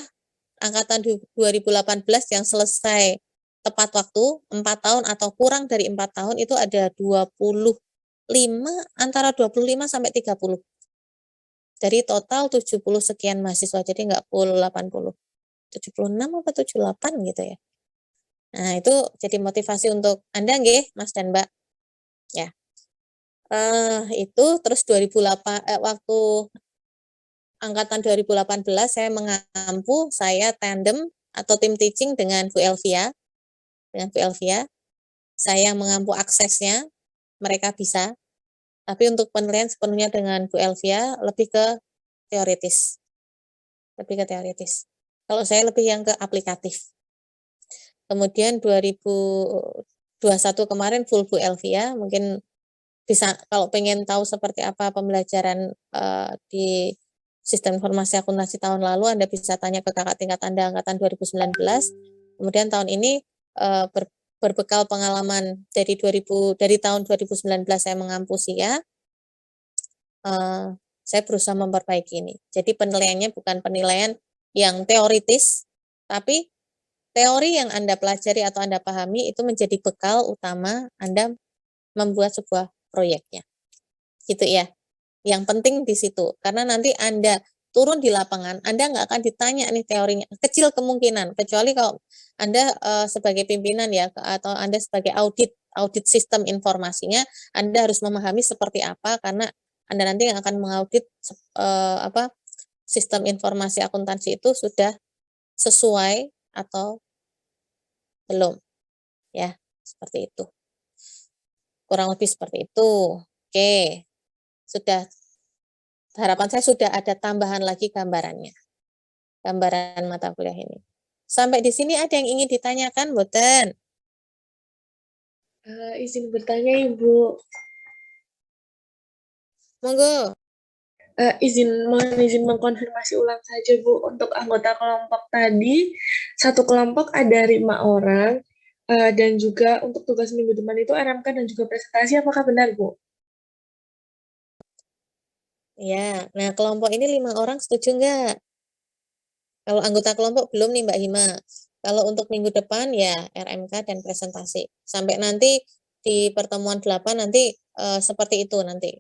angkatan 2018 yang selesai tepat waktu 4 tahun atau kurang dari 4 tahun itu ada 25, antara 25 sampai 30. Dari total 70 sekian mahasiswa, jadi nggak full 80. 76 apa 78 gitu ya. Nah, itu jadi motivasi untuk Anda nggih, Mas dan Mbak. Ya. Itu terus 2008 waktu angkatan 2018 saya mengampu, saya tandem atau tim teaching dengan Bu Elvia. Dengan Bu Elvia. Saya mengampu aksesnya, mereka bisa. Tapi untuk penilaian sepenuhnya dengan Bu Elvia lebih ke teoritis. Lebih ke teoritis. Kalau saya lebih yang ke aplikatif. Kemudian 2021 kemarin full Bu Elvia, mungkin bisa kalau pengen tahu seperti apa pembelajaran di sistem informasi akuntansi tahun lalu, Anda bisa tanya ke kakak tingkat Anda angkatan 2019. Kemudian tahun ini berbekal pengalaman dari tahun 2019 saya mengampu SIA, saya berusaha memperbaiki ini. Jadi penilaiannya bukan penilaian yang teoritis, tapi teori yang Anda pelajari atau Anda pahami itu menjadi bekal utama Anda membuat sebuah proyeknya. Gitu ya. Yang penting di situ. Karena nanti Anda turun di lapangan, Anda nggak akan ditanya nih teorinya. Kecil kemungkinan, kecuali kalau Anda sebagai pimpinan ya, atau Anda sebagai audit sistem informasinya, Anda harus memahami seperti apa, karena Anda nanti yang akan mengaudit sistem informasi akuntansi itu sudah sesuai atau belum. Ya, seperti itu. Kurang lebih seperti itu. Oke, sudah, harapan saya sudah ada tambahan lagi gambarannya. Gambaran mata kuliah ini. Sampai di sini ada yang ingin ditanyakan, Boten? Izin bertanya, Ibu. Monggo. Mohon izin mengkonfirmasi ulang saja, Bu. Untuk anggota kelompok tadi, satu kelompok ada 5 orang. Dan juga untuk tugas minggu depan itu RMK dan juga presentasi, apakah benar, Bu? Ya, nah kelompok ini 5 orang setuju nggak? Kalau anggota kelompok belum nih Mbak Hima. Kalau untuk minggu depan ya RMK dan presentasi. Sampai nanti di pertemuan 8 nanti seperti itu nanti.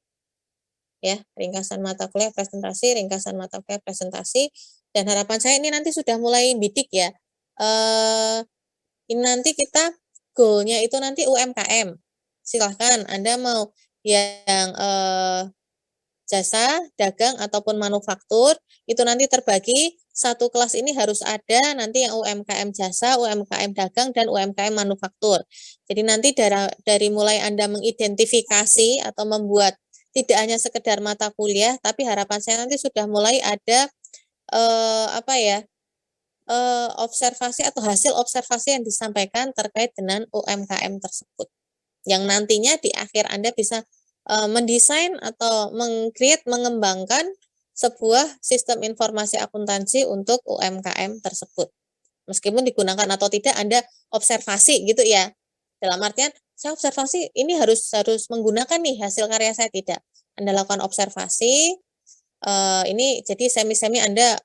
Ya, ringkasan mata kuliah presentasi, ringkasan mata kuliah presentasi, dan harapan saya ini nanti sudah mulai bidik ya. Ini nanti kita goalnya itu nanti UMKM. Silahkan Anda mau yang jasa, dagang, ataupun manufaktur, itu nanti terbagi, satu kelas ini harus ada nanti yang UMKM jasa, UMKM dagang, dan UMKM manufaktur. Jadi nanti dari mulai Anda mengidentifikasi atau membuat tidak hanya sekedar mata kuliah, tapi harapan saya nanti sudah mulai ada observasi atau hasil observasi yang disampaikan terkait dengan UMKM tersebut. Yang nantinya di akhir Anda bisa mendesain atau mengembangkan sebuah sistem informasi akuntansi untuk UMKM tersebut. Meskipun digunakan atau tidak, Anda observasi gitu ya. Dalam artian, saya observasi ini harus menggunakan nih hasil karya saya, tidak. Anda lakukan observasi, ini jadi semi-semi Anda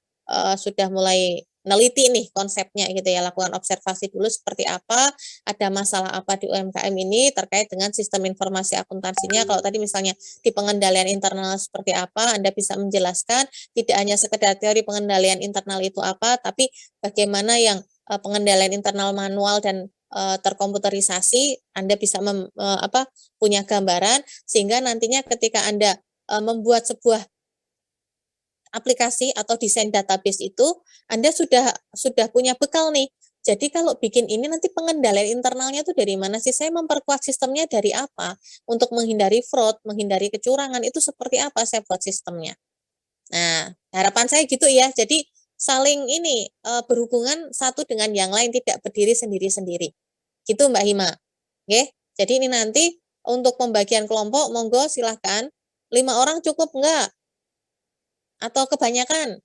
sudah mulai neliti nih konsepnya gitu ya, lakukan observasi dulu seperti apa, ada masalah apa di UMKM ini terkait dengan sistem informasi akuntansinya. Kalau tadi misalnya di pengendalian internal seperti apa, Anda bisa menjelaskan tidak hanya sekedar teori pengendalian internal itu apa, tapi bagaimana yang pengendalian internal manual dan terkomputerisasi, Anda bisa punya gambaran sehingga nantinya ketika Anda membuat sebuah aplikasi atau desain database itu, Anda sudah punya bekal nih. Jadi kalau bikin ini nanti pengendalian internalnya itu dari mana sih? Saya memperkuat sistemnya dari apa? Untuk menghindari fraud, menghindari kecurangan, itu seperti apa saya buat sistemnya. Nah, harapan saya gitu ya. Jadi saling ini berhubungan satu dengan yang lain, tidak berdiri sendiri-sendiri. Gitu Mbak Hima. Oke. Jadi ini nanti untuk pembagian kelompok, monggo silahkan. 5 orang cukup enggak? Atau kebanyakan?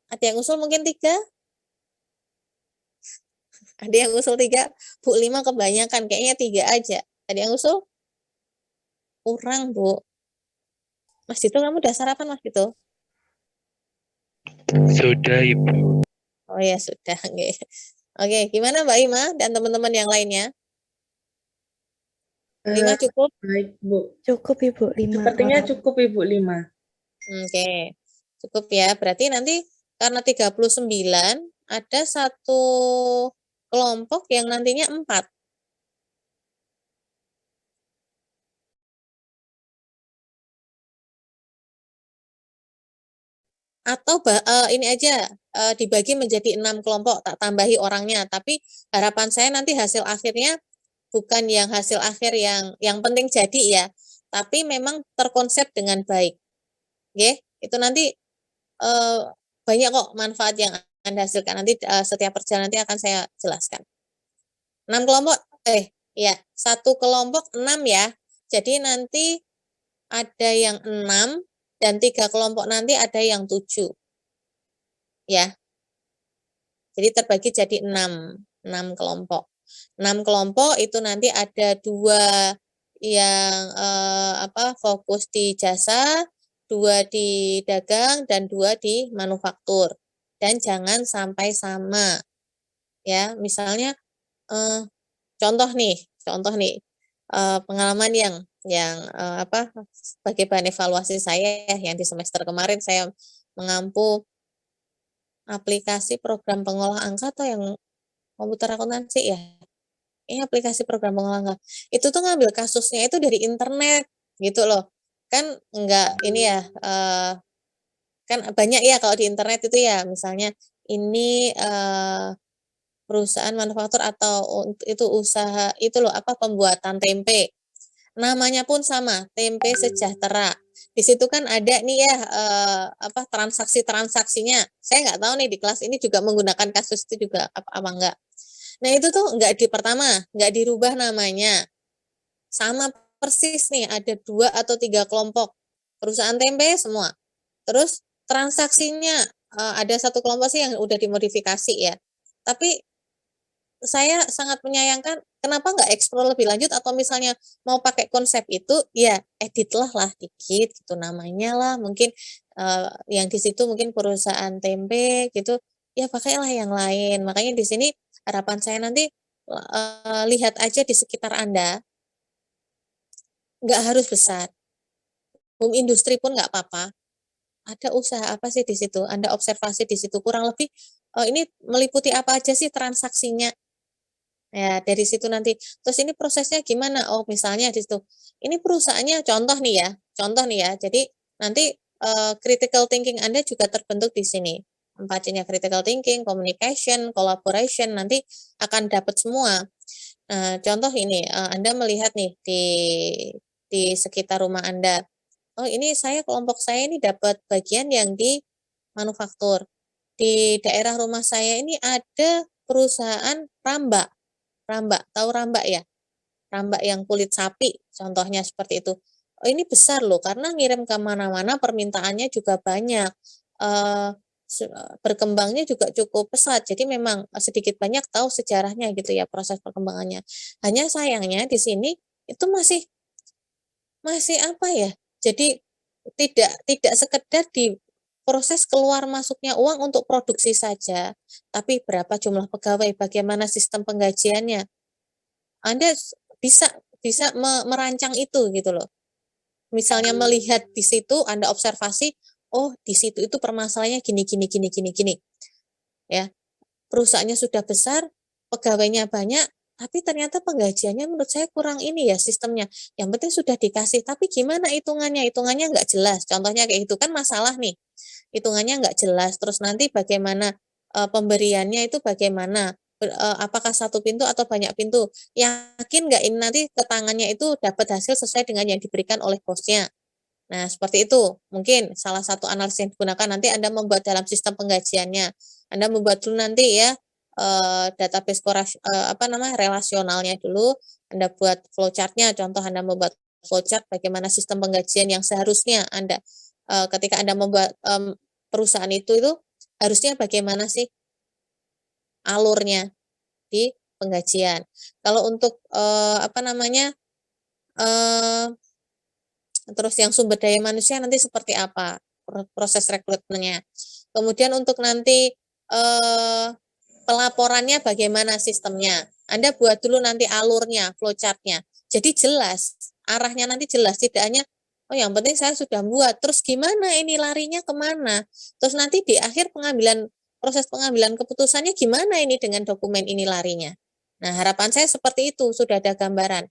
Ada yang usul mungkin 3? Ada yang usul 3? Bu, 5 kebanyakan, kayaknya 3 aja. Ada yang usul? Kurang, Bu. Mas Dito, kamu udah sarapan, Mas Dito? Sudah, Ibu. Oh ya, sudah. Oke. Oke, gimana Mbak Ima dan teman-teman yang lainnya? 5 cukup? Baik, Bu. Cukup Ibu, 5 Sepertinya orang. cukup, Ibu, 5. Oke. Cukup ya. Berarti nanti karena 39, ada satu kelompok yang nantinya 4. Atau ini aja dibagi menjadi 6 kelompok, tak tambahi orangnya. Tapi harapan saya nanti hasil akhirnya bukan yang hasil akhir yang penting jadi ya, tapi memang terkonsep dengan baik. Oke, itu nanti banyak kok manfaat yang Anda hasilkan. Nanti setiap perjalanan nanti akan saya jelaskan. 6 kelompok, ya, satu kelompok 6 ya. Jadi nanti ada yang 6 dan 3 kelompok nanti ada yang 7. Ya. Jadi terbagi jadi 6 kelompok. 6 kelompok itu nanti ada 2 yang fokus di jasa, 2 di dagang, dan 2 di manufaktur. Dan jangan sampai sama. Ya, misalnya contoh nih, pengalaman yang sebagai bahan evaluasi saya yang di semester kemarin saya mengampu aplikasi program pengolah angka atau yang komputer akuntansi ya. Ini aplikasi program pengolah angka. Itu tuh ngambil kasusnya itu dari internet gitu loh. Kan enggak ini ya kan banyak ya kalau di internet itu ya, misalnya ini perusahaan manufaktur atau itu usaha itu loh pembuatan tempe. Namanya pun sama, tempe sejahtera. Di situ kan ada nih ya transaksi-transaksinya. Saya nggak tahu nih di kelas ini juga menggunakan kasus itu juga apa enggak. Nah itu tuh nggak dirubah namanya. Sama persis nih, ada 2 atau 3 kelompok perusahaan tempe semua. Terus transaksinya ada satu kelompok sih yang udah dimodifikasi ya. Tapi saya sangat menyayangkan kenapa nggak eksplor lebih lanjut atau misalnya mau pakai konsep itu, ya editlah dikit gitu namanya lah mungkin, yang di situ mungkin perusahaan tempe gitu, ya pakailah yang lain. Makanya di sini harapan saya nanti, lihat aja di sekitar Anda, nggak harus besar, home industry pun nggak apa-apa. Ada usaha apa sih di situ? Anda observasi di situ kurang lebih, ini meliputi apa aja sih transaksinya? Ya dari situ nanti, terus ini prosesnya gimana? Oh misalnya di situ, ini perusahaannya contoh nih ya, jadi nanti, critical thinking Anda juga terbentuk di sini. 4 C-nya critical thinking, communication, collaboration, nanti akan dapat semua. Nah contoh ini, Anda melihat nih di sekitar rumah Anda, oh ini kelompok saya ini dapat bagian yang di manufaktur. Di daerah rumah saya ini ada perusahaan rambak. Rambak, tahu rambak ya? Rambak yang kulit sapi, contohnya seperti itu. Oh, ini besar loh, karena ngirim ke mana-mana permintaannya juga banyak. Eee, berkembangnya juga cukup pesat. Jadi memang, sedikit banyak tahu sejarahnya gitu ya, proses perkembangannya. Hanya sayangnya di sini itu masih masih apa ya, jadi tidak sekedar di proses keluar masuknya uang untuk produksi saja, tapi berapa jumlah pegawai, bagaimana sistem penggajiannya. Anda bisa bisa merancang itu gitu loh. Misalnya melihat di situ Anda observasi, oh di situ itu permasalahannya gini gini gini gini gini, ya. Perusahaannya sudah besar, pegawainya banyak, tapi ternyata penggajiannya menurut saya kurang ini ya sistemnya. Yang penting sudah dikasih, tapi gimana hitungannya? Hitungannya nggak jelas. Contohnya kayak itu kan masalah nih. Hitungannya nggak jelas. Terus nanti bagaimana pemberiannya itu bagaimana? Apakah satu pintu atau banyak pintu? Yakin nggak ini nanti ke tangannya itu dapat hasil sesuai dengan yang diberikan oleh bosnya? Nah, seperti itu. Mungkin salah satu analisis yang digunakan nanti Anda membuat dalam sistem penggajiannya. Anda membuat dulu nanti ya, database apa namanya, relasionalnya dulu, Anda buat flowchart-nya, contoh Anda membuat flowchart bagaimana sistem penggajian yang seharusnya Anda, ketika Anda membuat, perusahaan itu harusnya bagaimana sih alurnya di penggajian. Kalau untuk, apa namanya, eee terus yang sumber daya manusia nanti seperti apa proses rekrutmennya. Kemudian untuk nanti, pelaporannya bagaimana sistemnya. Anda buat dulu nanti alurnya, flowchart-nya. Jadi jelas, arahnya nanti jelas, tidak hanya, "Oh yang penting saya sudah buat, terus gimana ini larinya kemana? Terus nanti di akhir proses pengambilan keputusannya gimana ini dengan dokumen ini larinya?" Nah harapan saya seperti itu, sudah ada gambaran.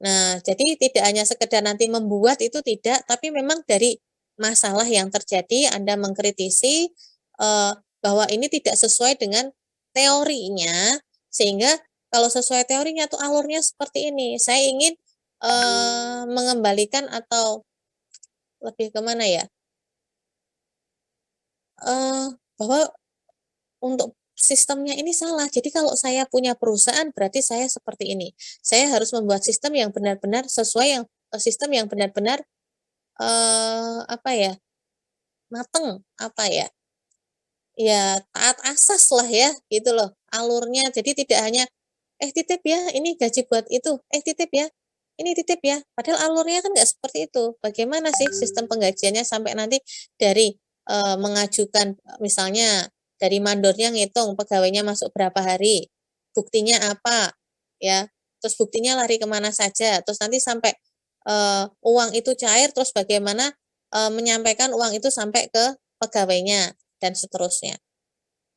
Nah, jadi tidak hanya sekedar nanti membuat itu tidak, tapi memang dari masalah yang terjadi Anda mengkritisi, bahwa ini tidak sesuai dengan teorinya, sehingga kalau sesuai teorinya tuh alurnya seperti ini. Saya ingin, mengembalikan atau lebih ke mana ya, bahwa untuk sistemnya ini salah. Jadi kalau saya punya perusahaan berarti saya seperti ini. Saya harus membuat sistem yang benar-benar sesuai sistem yang benar-benar, apa ya, mateng, apa ya, ya taat asas lah ya, gitu loh, alurnya. Jadi tidak hanya, titip ya, ini gaji buat itu, titip ya, ini titip ya." Padahal alurnya kan nggak seperti itu. Bagaimana sih sistem penggajiannya sampai nanti dari, mengajukan, misalnya dari mandornya ngitung pegawainya masuk berapa hari, buktinya apa, ya, terus buktinya lari kemana saja, terus nanti sampai, uang itu cair, terus bagaimana, menyampaikan uang itu sampai ke pegawainya dan seterusnya.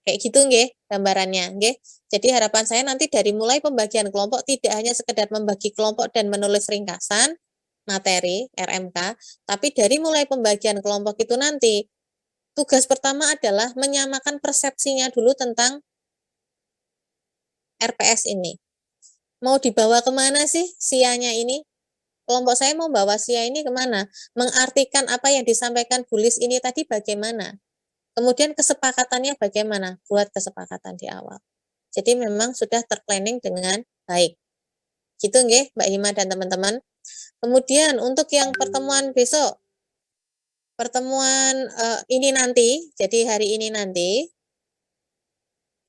Kayak gitu nggih gambarannya, nggih. Jadi harapan saya nanti dari mulai pembagian kelompok tidak hanya sekedar membagi kelompok dan menulis ringkasan materi RMK, tapi dari mulai pembagian kelompok itu nanti tugas pertama adalah menyamakan persepsinya dulu tentang RPS ini. Mau dibawa kemana sih SIA-nya ini? Kelompok saya mau bawa SIA ini kemana? Mengartikan apa yang disampaikan Bu Lis ini tadi bagaimana? Kemudian kesepakatannya bagaimana? Buat kesepakatan di awal. Jadi memang sudah terplanning dengan baik. Gitu nggih, Mbak Hima dan teman-teman. Kemudian untuk yang pertemuan besok, pertemuan, ini nanti, jadi hari ini nanti,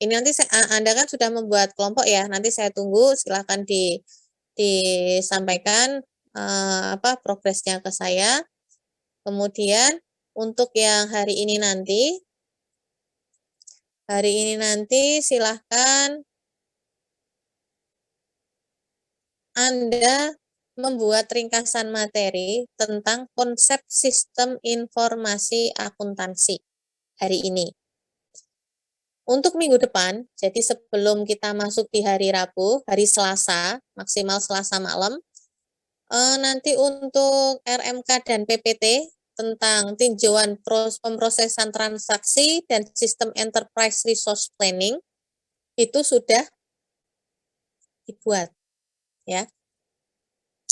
ini nanti Anda kan sudah membuat kelompok ya, nanti saya tunggu, silahkan disampaikan progresnya ke saya. Kemudian untuk yang hari ini nanti silahkan Anda membuat ringkasan materi tentang konsep sistem informasi akuntansi hari ini. Untuk minggu depan, jadi sebelum kita masuk di hari Rabu, hari Selasa, maksimal Selasa malam, nanti untuk RMK dan PPT tentang tinjauan pemrosesan transaksi dan sistem enterprise resource planning itu sudah dibuat ya.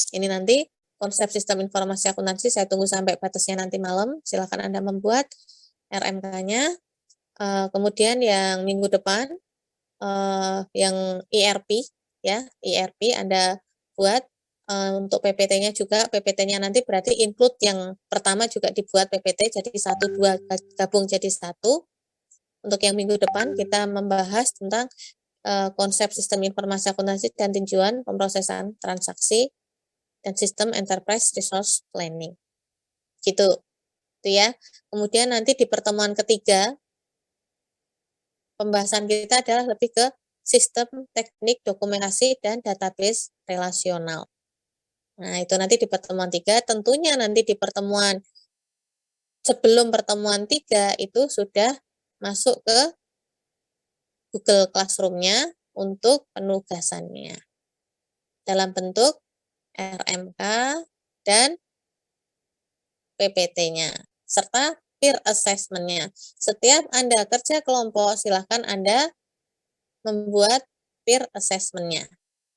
Ini nanti konsep sistem informasi akuntansi saya tunggu sampai batasnya nanti malam. Silakan Anda membuat RMK-nya. Kemudian yang minggu depan yang ERP ya, ERP Anda buat. Untuk PPT-nya juga, PPT-nya nanti berarti include yang pertama juga dibuat PPT jadi 1-2 gabung jadi 1. Untuk yang minggu depan kita membahas tentang konsep sistem informasi akuntansi dan tinjauan pemrosesan transaksi dan sistem enterprise resource planning. Gitu. Itu ya. Kemudian nanti di pertemuan ketiga pembahasan kita adalah lebih ke sistem teknik dokumentasi dan database relasional. Nah, itu nanti di pertemuan 3, tentunya nanti di pertemuan sebelum pertemuan 3 itu sudah masuk ke Google Classroom-nya untuk penugasannya dalam bentuk RMK dan PPT-nya serta peer assessment-nya. Setiap Anda kerja kelompok, silahkan Anda membuat peer assessment-nya.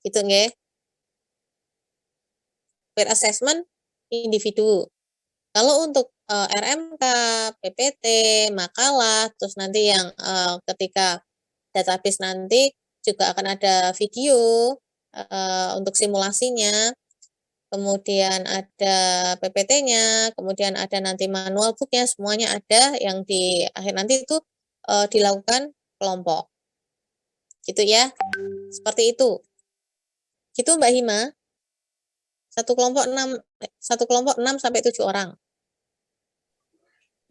Gitu nggih. Peer assessment individu. Kalau untuk RMK, PPT, makalah, terus nanti yang ketika database nanti juga akan ada video untuk simulasinya, kemudian ada PPT-nya, kemudian ada nanti manual book-nya, semuanya ada yang di akhir nanti itu dilakukan kelompok. Gitu ya. Seperti itu. Gitu Mbak Hima. Satu kelompok 6 sampai 7 orang.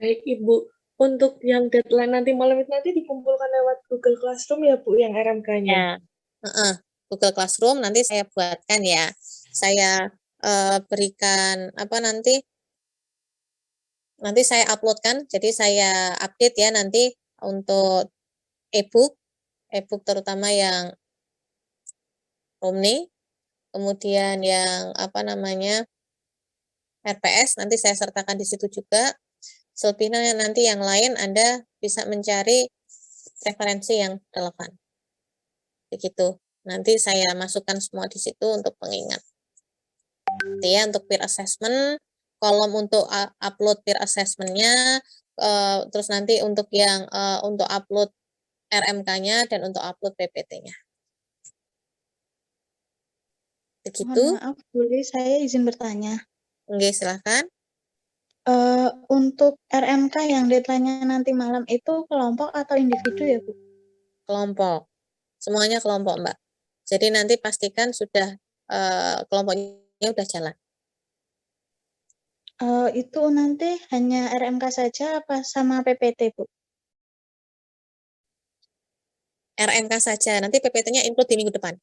Baik, Ibu. Untuk yang deadline nanti malam itu nanti dikumpulkan lewat Google Classroom ya, Bu, yang RMK-nya? Ya. Google Classroom nanti saya buatkan ya. Saya berikan nanti saya uploadkan. Jadi saya update ya nanti untuk e-book terutama yang Romni, kemudian yang RPS nanti saya sertakan di situ juga. Selebihnya nanti yang lain Anda bisa mencari referensi yang relevan. Begitu. Nanti saya masukkan semua di situ untuk pengingat. Ya, untuk peer assessment, kolom untuk upload peer assessment-nya, terus nanti untuk yang untuk upload RMK-nya dan untuk upload PPT-nya. Begitu. Mohon maaf, boleh saya izin bertanya? Oke, silahkan. Untuk RMK yang deadline-nya nanti malam itu kelompok atau individu ya, Bu? Kelompok. Semuanya kelompok, Mbak. Jadi nanti pastikan sudah kelompoknya sudah jalan. Itu nanti hanya RMK saja apa sama PPT, Bu? RMK saja, nanti PPT-nya include di minggu depan.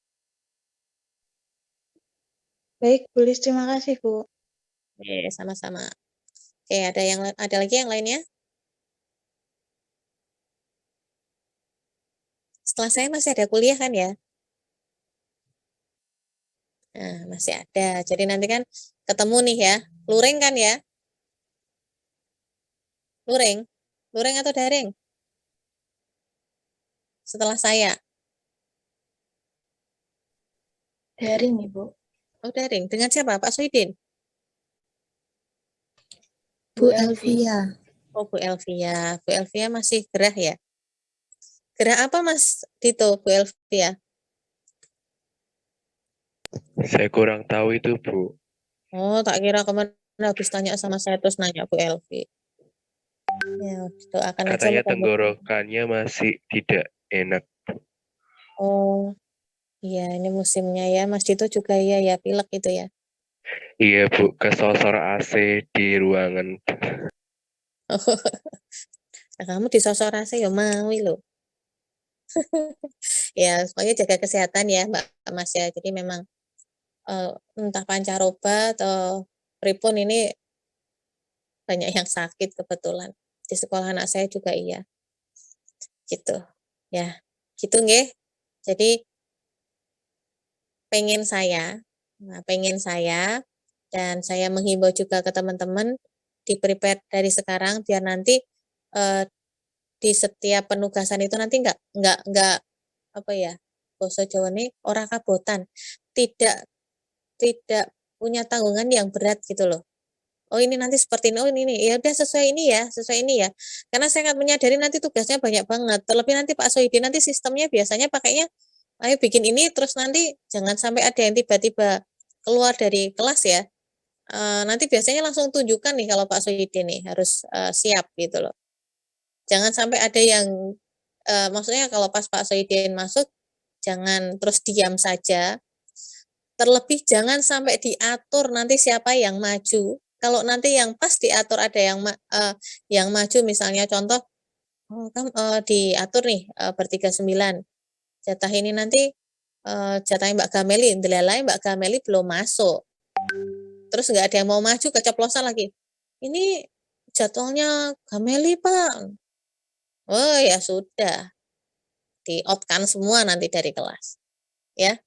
Baik, Bu Lis, terima kasih, Bu. Oke, sama-sama. Oke, ada lagi yang lainnya? Setelah saya masih ada kuliah kan ya? Nah, masih ada. Jadi nanti kan ketemu nih ya. Luring kan ya? Luring? Luring atau daring? Setelah saya. Daring, Ibu. Oh, daring. Dengan siapa? Pak Soidin? Bu Elvia. Oh, Bu Elvia. Bu Elvia masih gerah ya? Gerah apa Mas Dito, Bu Elvia? Saya kurang tahu itu, Bu. Oh, tak kira kemana habis tanya sama saya terus nanya Bu Elvi. Ya, doakan aja Katanya mudah-mudahan. tenggorokannya masih tidak enak. Oh, iya ini musimnya ya, Mas Dito juga ya pilek gitu ya. Iya Bu, kesosor AC di ruangan. Nah, kamu disosor AC ya mau lo. Ya, pokoknya jaga kesehatan ya Mbak Mas ya. Jadi memang entah pancaroba atau pripun ini banyak yang sakit kebetulan. Di sekolah anak saya juga iya. Gitu. Ya, gitu nggih. Jadi pengen saya dan saya menghimbau juga ke teman-teman di-prepare dari sekarang biar nanti eh, di setiap penugasan itu nanti nggak apa ya, basa Jawa nih ora kabotan, tidak tidak punya tanggungan yang berat gitu loh. Oh ini nanti seperti ini, oh ini nih, ya udah sesuai ini ya. Karena saya sangat menyadari nanti tugasnya banyak banget. Terlebih nanti Pak Sohidi nanti sistemnya biasanya pakainya, ayo bikin ini terus nanti jangan sampai ada yang tiba-tiba keluar dari kelas ya. Nanti biasanya langsung tunjukkan nih kalau Pak Sohidi nih harus siap gitu loh. Jangan sampai ada yang maksudnya kalau pas Pak Sohidin masuk jangan terus diam saja. Terlebih jangan sampai diatur nanti siapa yang maju. Kalau nanti yang pas diatur ada yang maju misalnya contoh diatur nih bertiga 9. Jatah ini nanti jatahnya Mbak Gameli, ndelalai Mbak Gameli belum masuk. Terus nggak ada yang mau maju keceplosan lagi. Ini jadwalnya Gameli, Pak. Oh ya sudah, di-out-kan semua nanti dari kelas. Ya,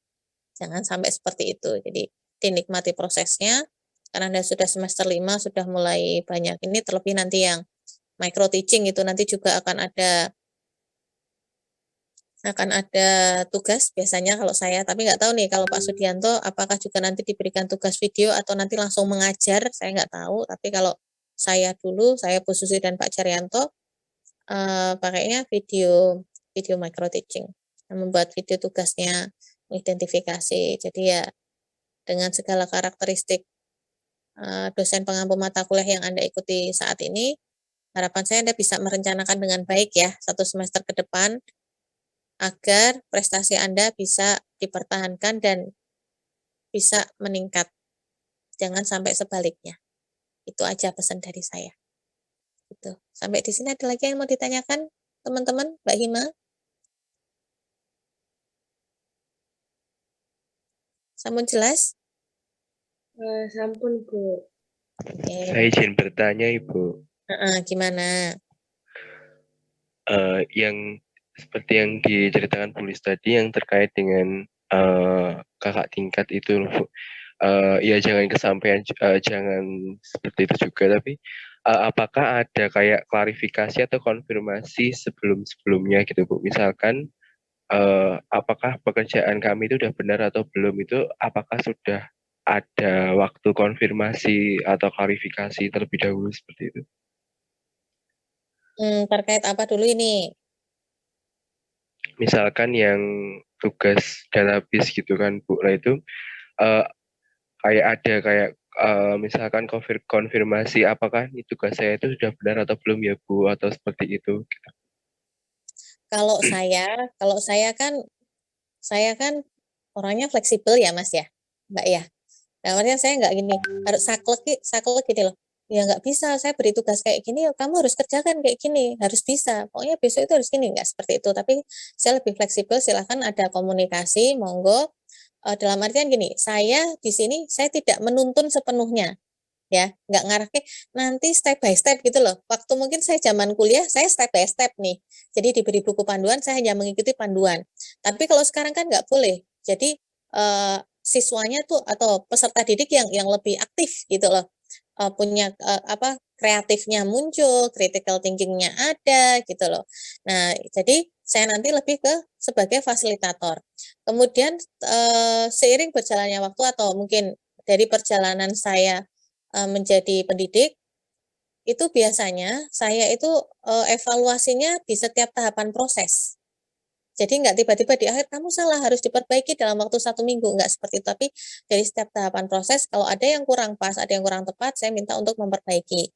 jangan sampai seperti itu. Jadi dinikmati prosesnya, karena Anda sudah semester 5, sudah mulai banyak ini, terlebih nanti yang micro teaching itu nanti juga akan ada tugas biasanya kalau saya, tapi nggak tahu nih kalau Pak Sudianto apakah juga nanti diberikan tugas video atau nanti langsung mengajar, saya nggak tahu. Tapi kalau saya dulu, saya Bu Susi dan Pak Carianto pakainya video micro teaching, membuat video tugasnya, mengidentifikasi. Jadi ya dengan segala karakteristik dosen pengampu mata kuliah yang Anda ikuti saat ini, harapan saya Anda bisa merencanakan dengan baik ya 1 semester ke depan agar prestasi Anda bisa dipertahankan dan bisa meningkat. Jangan sampai sebaliknya. Itu aja pesan dari saya. Gitu. Sampai di sini ada lagi yang mau ditanyakan teman-teman, Mbak Hima? Sampun jelas? Sampun, Bu. Oke. Saya izin bertanya Ibu. Gimana? Yang seperti yang diceritakan Bu Lis tadi yang terkait dengan kakak tingkat itu loh, Bu. Ya jangan kesampaian, jangan seperti itu juga, tapi apakah ada kayak klarifikasi atau konfirmasi sebelum-sebelumnya gitu Bu? Misalkan apakah pekerjaan kami itu udah benar atau belum, itu apakah sudah ada waktu konfirmasi atau klarifikasi terlebih dahulu seperti itu? Terkait apa dulu ini? Misalkan yang tugas database gitu kan Bu, nah itu uh, kayak ada kayak misalkan konfirmasi apakah ini tugas saya itu sudah benar atau belum ya Bu, atau seperti itu gitu. Kalau saya kan orangnya fleksibel ya Mas ya, Mbak ya. Nah, maksudnya saya nggak gini, harus saklek gitu loh. Ya nggak bisa, saya beri tugas kayak gini, ya kamu harus kerjakan kayak gini, harus bisa. Pokoknya besok itu harus gini, nggak seperti itu. Tapi saya lebih fleksibel, silahkan ada komunikasi, monggo. Dalam artian gini, saya di sini saya tidak menuntun sepenuhnya, ya nggak ngarah ke nanti step by step gitu loh. Waktu mungkin saya zaman kuliah saya step by step nih, jadi diberi buku panduan saya hanya mengikuti panduan. Tapi kalau sekarang kan nggak boleh, jadi siswanya tuh atau peserta didik yang lebih aktif gitu loh, punya apa kreatifnya muncul, critical thinkingnya ada gitu loh. Nah jadi saya nanti lebih ke sebagai fasilitator. Kemudian seiring berjalannya waktu atau mungkin dari perjalanan saya menjadi pendidik, itu biasanya saya itu evaluasinya di setiap tahapan proses. Jadi nggak tiba-tiba di akhir kamu salah harus diperbaiki dalam waktu 1 minggu, nggak seperti itu. Tapi dari setiap tahapan proses kalau ada yang kurang pas, ada yang kurang tepat, saya minta untuk memperbaiki.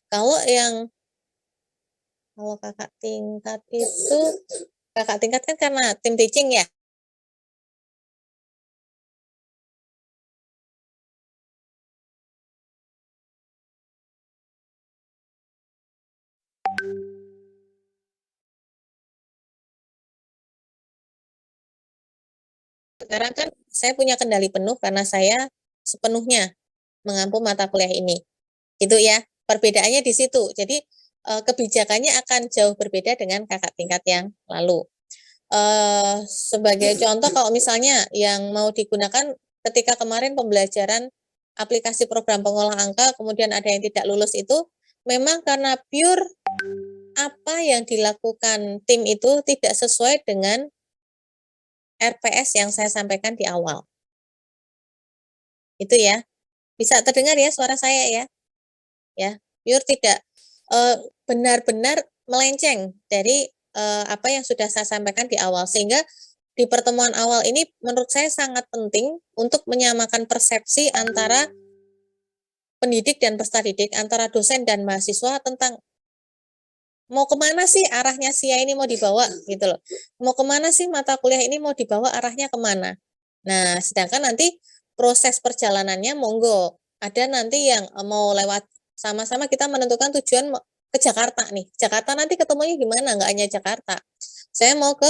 Kalau kakak tingkat itu kakak tingkat kan karena tim teaching ya. Sekarang kan saya punya kendali penuh karena saya sepenuhnya mengampu mata kuliah ini. Gitu ya. Perbedaannya di situ. Jadi kebijakannya akan jauh berbeda dengan kakak tingkat yang lalu. Sebagai contoh kalau misalnya yang mau digunakan ketika kemarin pembelajaran aplikasi program pengolah angka kemudian ada yang tidak lulus itu memang karena pure apa yang dilakukan tim itu tidak sesuai dengan RPS yang saya sampaikan di awal. Itu ya. Bisa terdengar ya suara saya ya? Ya, pure tidak benar-benar melenceng dari apa yang sudah saya sampaikan di awal sehingga di pertemuan awal ini menurut saya sangat penting untuk menyamakan persepsi antara pendidik dan peserta didik, antara dosen dan mahasiswa tentang mau kemana sih arahnya SIA ini mau dibawa gitu loh. Mau kemana sih mata kuliah ini mau dibawa arahnya kemana. Nah, sedangkan nanti proses perjalanannya monggo. Ada nanti yang mau lewat sama-sama kita menentukan tujuan ke Jakarta nih. Jakarta nanti ketemunya gimana? Nggak hanya Jakarta. Saya mau ke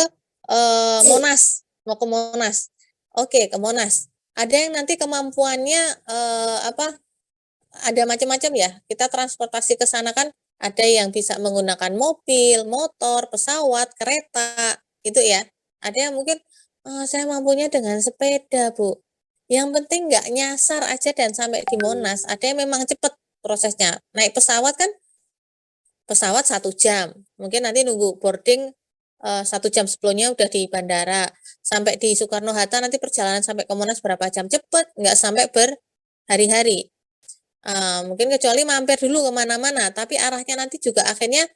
Monas, mau ke Monas. Oke, ke Monas. Ada yang nanti kemampuannya ada macam-macam ya. Kita transportasi ke sana kan ada yang bisa menggunakan mobil, motor, pesawat, kereta, gitu ya. Ada yang mungkin saya mampunya dengan sepeda, Bu. Yang penting nggak nyasar aja dan sampai di Monas. Ada yang memang cepat prosesnya. Naik pesawat kan pesawat 1 jam. Mungkin nanti nunggu boarding 1 jam sebelumnya udah di bandara. Sampai di Soekarno-Hatta nanti perjalanan sampai ke Monas berapa jam. Cepat, nggak sampai berhari-hari. Mungkin kecuali mampir dulu kemana-mana, tapi arahnya nanti juga akhirnya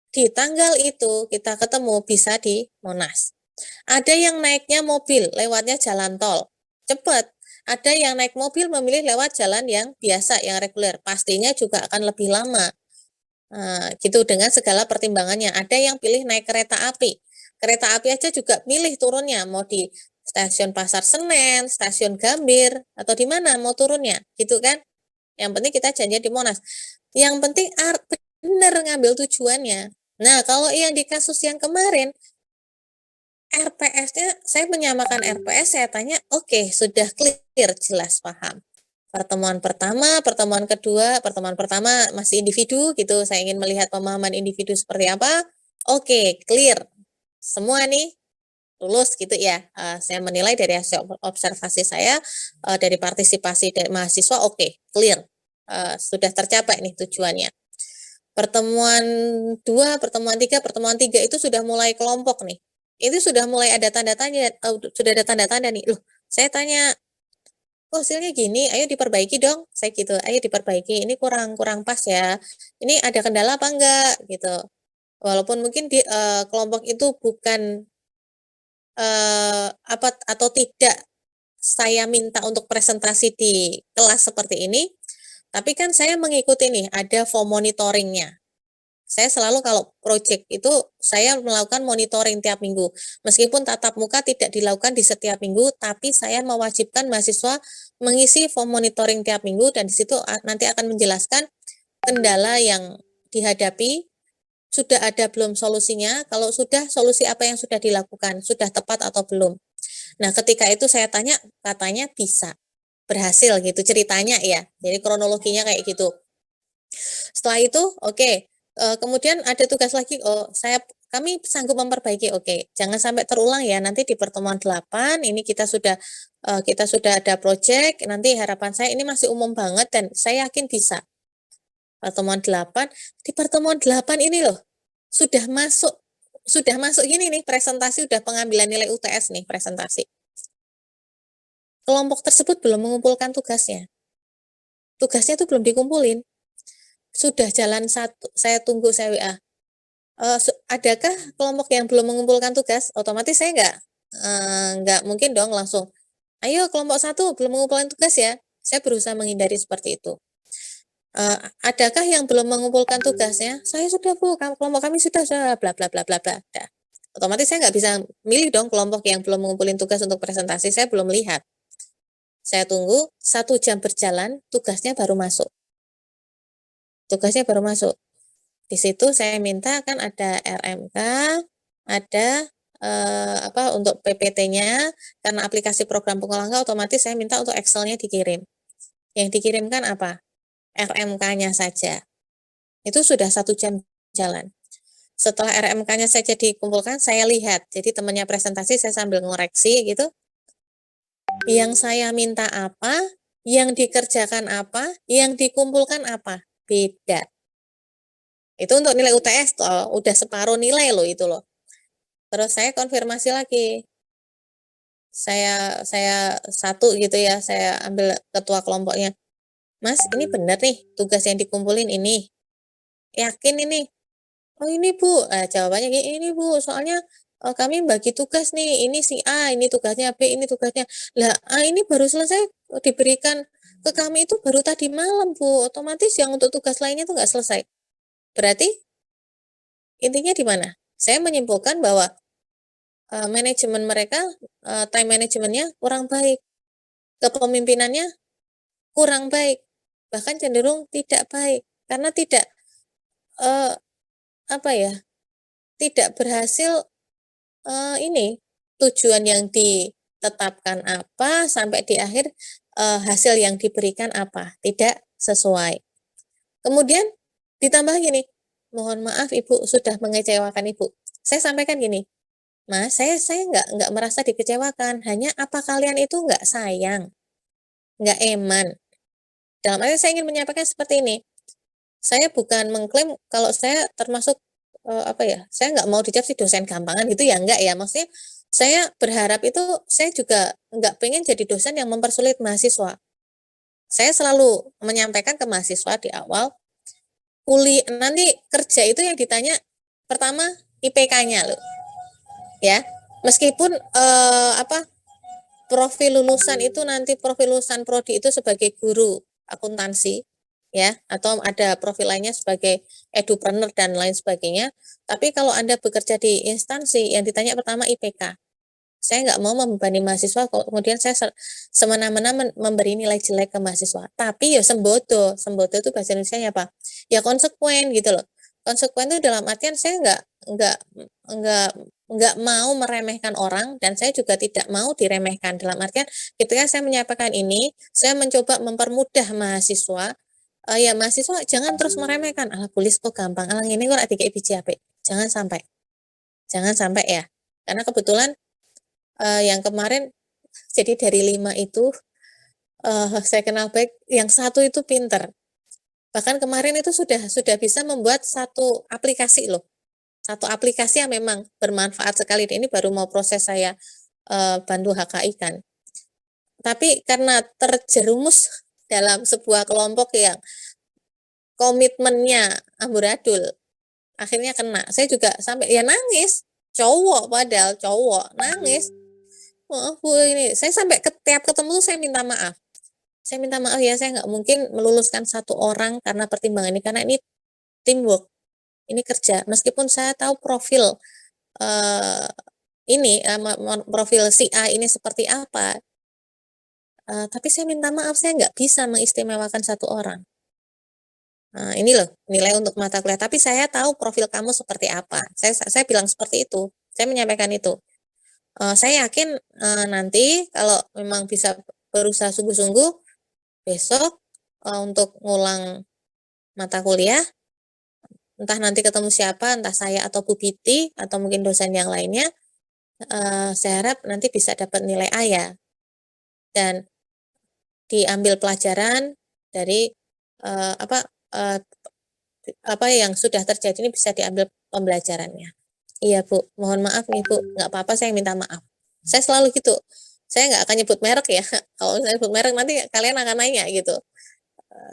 di tanggal itu kita ketemu bisa di Monas. Ada yang naiknya mobil, lewatnya jalan tol, cepat. Ada yang naik mobil memilih lewat jalan yang biasa, yang reguler, pastinya juga akan lebih lama. Gitu dengan segala pertimbangannya. Ada yang pilih naik kereta api. Kereta api aja juga milih turunnya, mau di stasiun Pasar Senen, stasiun Gambir, atau di mana mau turunnya, gitu kan? Yang penting kita janjian di Monas. Yang penting benar ngambil tujuannya. Nah, kalau yang di kasus yang kemarin, RPS-nya, saya menyamakan RPS, saya tanya, oke, sudah clear, jelas, paham. Pertemuan pertama, pertemuan kedua, pertemuan pertama masih individu, gitu, saya ingin melihat pemahaman individu seperti apa, oke, clear. Semua nih, lulus gitu ya. Saya menilai dari hasil observasi saya, dari partisipasi dari mahasiswa, oke, clear. Sudah tercapai nih tujuannya. Pertemuan 2, pertemuan 3, pertemuan 3 itu sudah mulai kelompok nih. Itu sudah mulai ada tanda-tanda, sudah ada tanda-tanda nih. Loh, saya tanya, oh hasilnya gini, ayo diperbaiki dong. Saya gitu, ayo diperbaiki. Ini kurang pas ya. Ini ada kendala apa enggak gitu. Walaupun mungkin di kelompok itu bukan apa atau tidak saya minta untuk presentasi di kelas seperti ini, tapi kan saya mengikuti nih, ada form monitoringnya. Saya selalu kalau project itu saya melakukan monitoring tiap minggu. Meskipun tatap muka tidak dilakukan di setiap minggu, tapi saya mewajibkan mahasiswa mengisi form monitoring tiap minggu dan di situ nanti akan menjelaskan kendala yang dihadapi, sudah ada belum solusinya, kalau sudah solusi apa yang sudah dilakukan, sudah tepat atau belum. Nah, ketika itu saya tanya, katanya bisa, berhasil gitu ceritanya ya. Jadi kronologinya kayak gitu. Setelah itu, oke. Kemudian ada tugas lagi, kami sanggup memperbaiki, oke. Jangan sampai terulang ya, nanti di pertemuan 8, ini kita sudah ada project, nanti harapan saya ini masih umum banget dan saya yakin bisa. Pertemuan 8, di pertemuan 8 ini loh, sudah masuk gini nih, presentasi udah pengambilan nilai UTS nih, presentasi. Kelompok tersebut belum mengumpulkan tugasnya. Tugasnya itu belum dikumpulin. Sudah jalan satu, saya tunggu, saya WA. Adakah kelompok yang belum mengumpulkan tugas? Otomatis saya nggak mungkin dong langsung, ayo kelompok 1 belum mengumpulkan tugas ya. Saya berusaha menghindari seperti itu. Adakah yang belum mengumpulkan tugasnya? Saya sudah Bu, kelompok kami sudah bla bla bla bla bla. Otomatis saya nggak bisa milih dong kelompok yang belum mengumpulin tugas untuk presentasi, saya belum lihat. Saya tunggu 1 jam berjalan, tugasnya baru masuk. Tugasnya baru masuk. Di situ saya minta kan ada RMK, ada untuk PPT-nya, karena aplikasi program pengulangan otomatis saya minta untuk Excel-nya dikirim. Yang dikirimkan apa? RMK-nya saja. Itu sudah 1 jam jalan. Setelah RMK-nya saja dikumpulkan, saya lihat. Jadi temannya presentasi, saya sambil ngoreksi gitu. Yang saya minta apa, yang dikerjakan apa, yang dikumpulkan apa. Beda. Itu untuk nilai UTS toh, udah separuh nilai loh itu loh. Terus saya konfirmasi lagi. Saya satu gitu ya, saya ambil ketua kelompoknya. Mas, ini benar nih tugas yang dikumpulin ini. Yakin ini? Oh ini Bu, jawabannya gini, ini Bu, soalnya kami bagi tugas nih, ini si A, ini tugasnya B, ini tugasnya. Lah A ini baru selesai diberikan ke kami itu baru tadi malam Bu, otomatis yang untuk tugas lainnya itu nggak selesai. Berarti intinya di mana? Saya menyimpulkan bahwa manajemen mereka, time manajemennya kurang baik, kepemimpinannya kurang baik, bahkan cenderung tidak baik, karena tidak apa ya, tidak berhasil ini tujuan yang ditetapkan apa sampai di akhir hasil yang diberikan apa tidak sesuai. Kemudian ditambah gini, mohon maaf Ibu sudah mengecewakan Ibu. Saya sampaikan gini, Mas, saya nggak merasa dikecewakan, hanya apa kalian itu nggak sayang, nggak eman. Dalam arti saya ingin menyampaikan seperti ini, saya bukan mengklaim kalau saya termasuk saya nggak mau dicap si dosen gampangan gitu ya, enggak ya. Maksudnya saya berharap itu saya juga nggak pengen jadi dosen yang mempersulit mahasiswa. Saya selalu menyampaikan ke mahasiswa di awal, nanti kerja itu yang ditanya pertama IPK-nya loh. Ya. Meskipun profil lulusan itu nanti profil lulusan prodi itu sebagai guru akuntansi ya, atau ada profil lainnya sebagai edupreneur dan lain sebagainya. Tapi kalau Anda bekerja di instansi yang ditanya pertama IPK, saya nggak mau membebani mahasiswa, kemudian saya semena-mena memberi nilai jelek ke mahasiswa. Tapi ya sembodo itu bahasa Indonesia apa? Ya konsekuen gitu loh. Konsekuen itu dalam artian saya nggak mau meremehkan orang dan saya juga tidak mau diremehkan. Dalam artian ketika saya menyampaikan ini, saya mencoba mempermudah mahasiswa. Ya mahasiswa jangan terus meremehkan, alah tulis kok gampang, alah ini kok tiga biji HP. Jangan sampai ya. Karena kebetulan yang kemarin jadi dari 5 itu saya kenal baik, yang satu itu pinter. Bahkan kemarin itu sudah bisa membuat satu aplikasi loh. Satu aplikasi yang memang bermanfaat sekali. Ini baru mau proses saya bantu HKI kan. Tapi karena terjerumus dalam sebuah kelompok yang komitmennya amburadul, akhirnya kena. Saya juga sampai ya nangis. Cowok padahal cowok nangis. Maaf Bu, ini saya sampai tiap ketemu tuh saya minta maaf. Saya minta maaf ya, saya nggak mungkin meluluskan satu orang karena pertimbangan ini, karena ini teamwork, ini kerja. Meskipun saya tahu profil profil si A ini seperti apa, tapi saya minta maaf, saya nggak bisa mengistimewakan satu orang. Nah, ini loh nilai untuk mata kuliah. Tapi saya tahu profil kamu seperti apa. Saya bilang seperti itu. Saya menyampaikan itu. Saya yakin nanti kalau memang bisa berusaha sungguh-sungguh besok untuk ngulang mata kuliah, entah nanti ketemu siapa, entah saya atau Bu Piti atau mungkin dosen yang lainnya, saya harap nanti bisa dapat nilai A ya, dan diambil pelajaran dari apa yang sudah terjadi ini bisa diambil pembelajarannya. Iya Bu, mohon maaf nih Bu, nggak apa-apa saya minta maaf. Saya selalu gitu, saya nggak akan nyebut merek ya, kalau saya nyebut merek nanti kalian akan nanya gitu.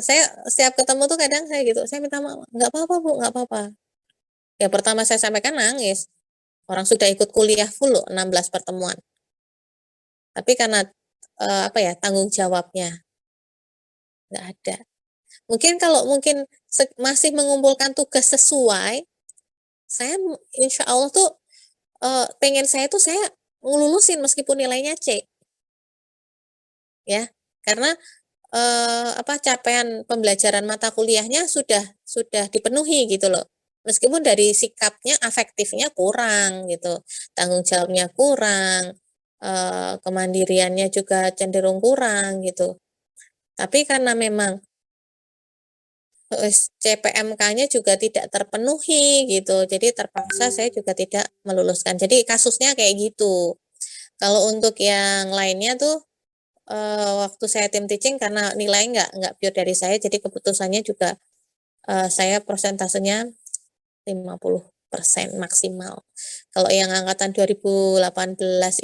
Saya setiap ketemu tuh kadang saya gitu, saya minta maaf, nggak apa-apa Bu, nggak apa-apa. Ya pertama saya sampaikan nangis, orang sudah ikut kuliah full loh, 16 pertemuan. Tapi karena tanggung jawabnya nggak ada. Mungkin kalau masih mengumpulkan tugas sesuai, saya insya Allah tuh pengen saya tuh saya ngelulusin meskipun nilainya C. Ya, karena capaian pembelajaran mata kuliahnya sudah dipenuhi gitu loh. Meskipun dari sikapnya, afektifnya kurang gitu, tanggung jawabnya kurang, kemandiriannya juga cenderung kurang gitu. Tapi karena memang CPMK-nya juga tidak terpenuhi gitu, jadi terpaksa saya juga tidak meluluskan. Jadi kasusnya kayak gitu. Kalau untuk yang lainnya tuh waktu saya tim teaching karena nilai nggak pure dari saya, jadi keputusannya juga saya persentasenya 50% maksimal. Kalau yang angkatan 2018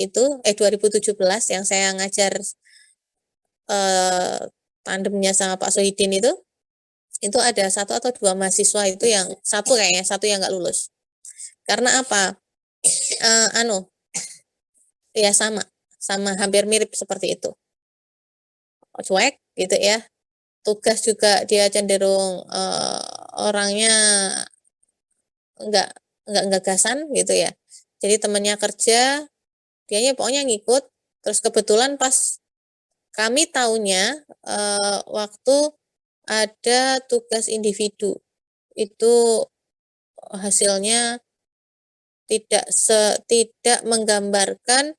itu 2017 yang saya ngajar tandemnya sama Pak Sohidin itu ada 1 atau 2 mahasiswa itu yang satu yang nggak lulus. Karena apa? Ya sama hampir mirip seperti itu. Cuek gitu ya. Tugas juga dia cenderung orangnya enggak gagasan gitu ya. Jadi temannya kerja, dianya pokoknya ngikut. Terus kebetulan pas kami taunya waktu ada tugas individu itu hasilnya tidak menggambarkan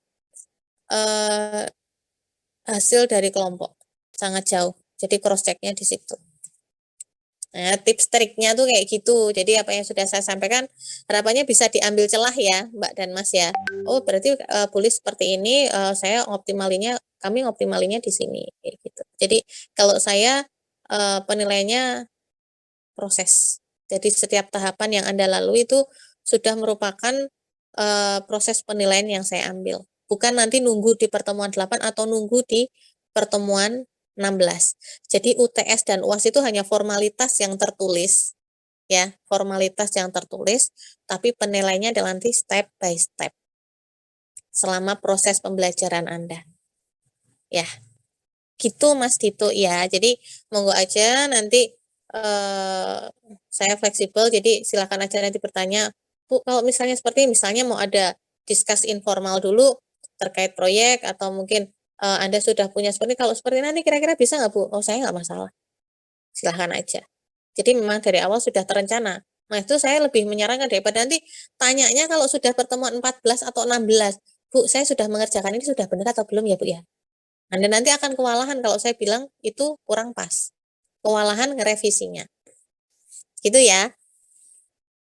hasil dari kelompok, sangat jauh. Jadi cross check-nya di situ. Nah, tips triknya tuh kayak gitu. Jadi apa yang sudah saya sampaikan harapannya bisa diambil celah ya, Mbak dan Mas ya. Oh, berarti boleh seperti ini, kami ngoptimalinya di sini kayak gitu. Jadi kalau saya penilaiannya proses. Jadi setiap tahapan yang Anda lalui itu sudah merupakan proses penilaian yang saya ambil. Bukan nanti nunggu di pertemuan 8 atau nunggu di pertemuan 16. Jadi UTS dan UAS itu hanya formalitas yang tertulis, ya, formalitas yang tertulis, tapi penilaiannya adalah nanti step by step selama proses pembelajaran Anda. Ya, gitu Mas Dito ya. Jadi monggo aja nanti saya fleksibel, jadi silakan aja nanti bertanya, Bu, kalau misalnya misalnya mau ada discuss informal dulu terkait proyek atau mungkin Anda sudah punya kalau seperti nanti kira-kira bisa nggak Bu? Oh, saya nggak masalah. Silahkan aja. Jadi memang dari awal sudah terencana. Nah, itu saya lebih menyarankan daripada nanti tanyanya kalau sudah pertemuan 14 atau 16. Bu, saya sudah mengerjakan ini sudah benar atau belum ya Bu ya? Anda nanti akan kewalahan kalau saya bilang itu kurang pas. Kewalahan ngerevisinya. Gitu ya.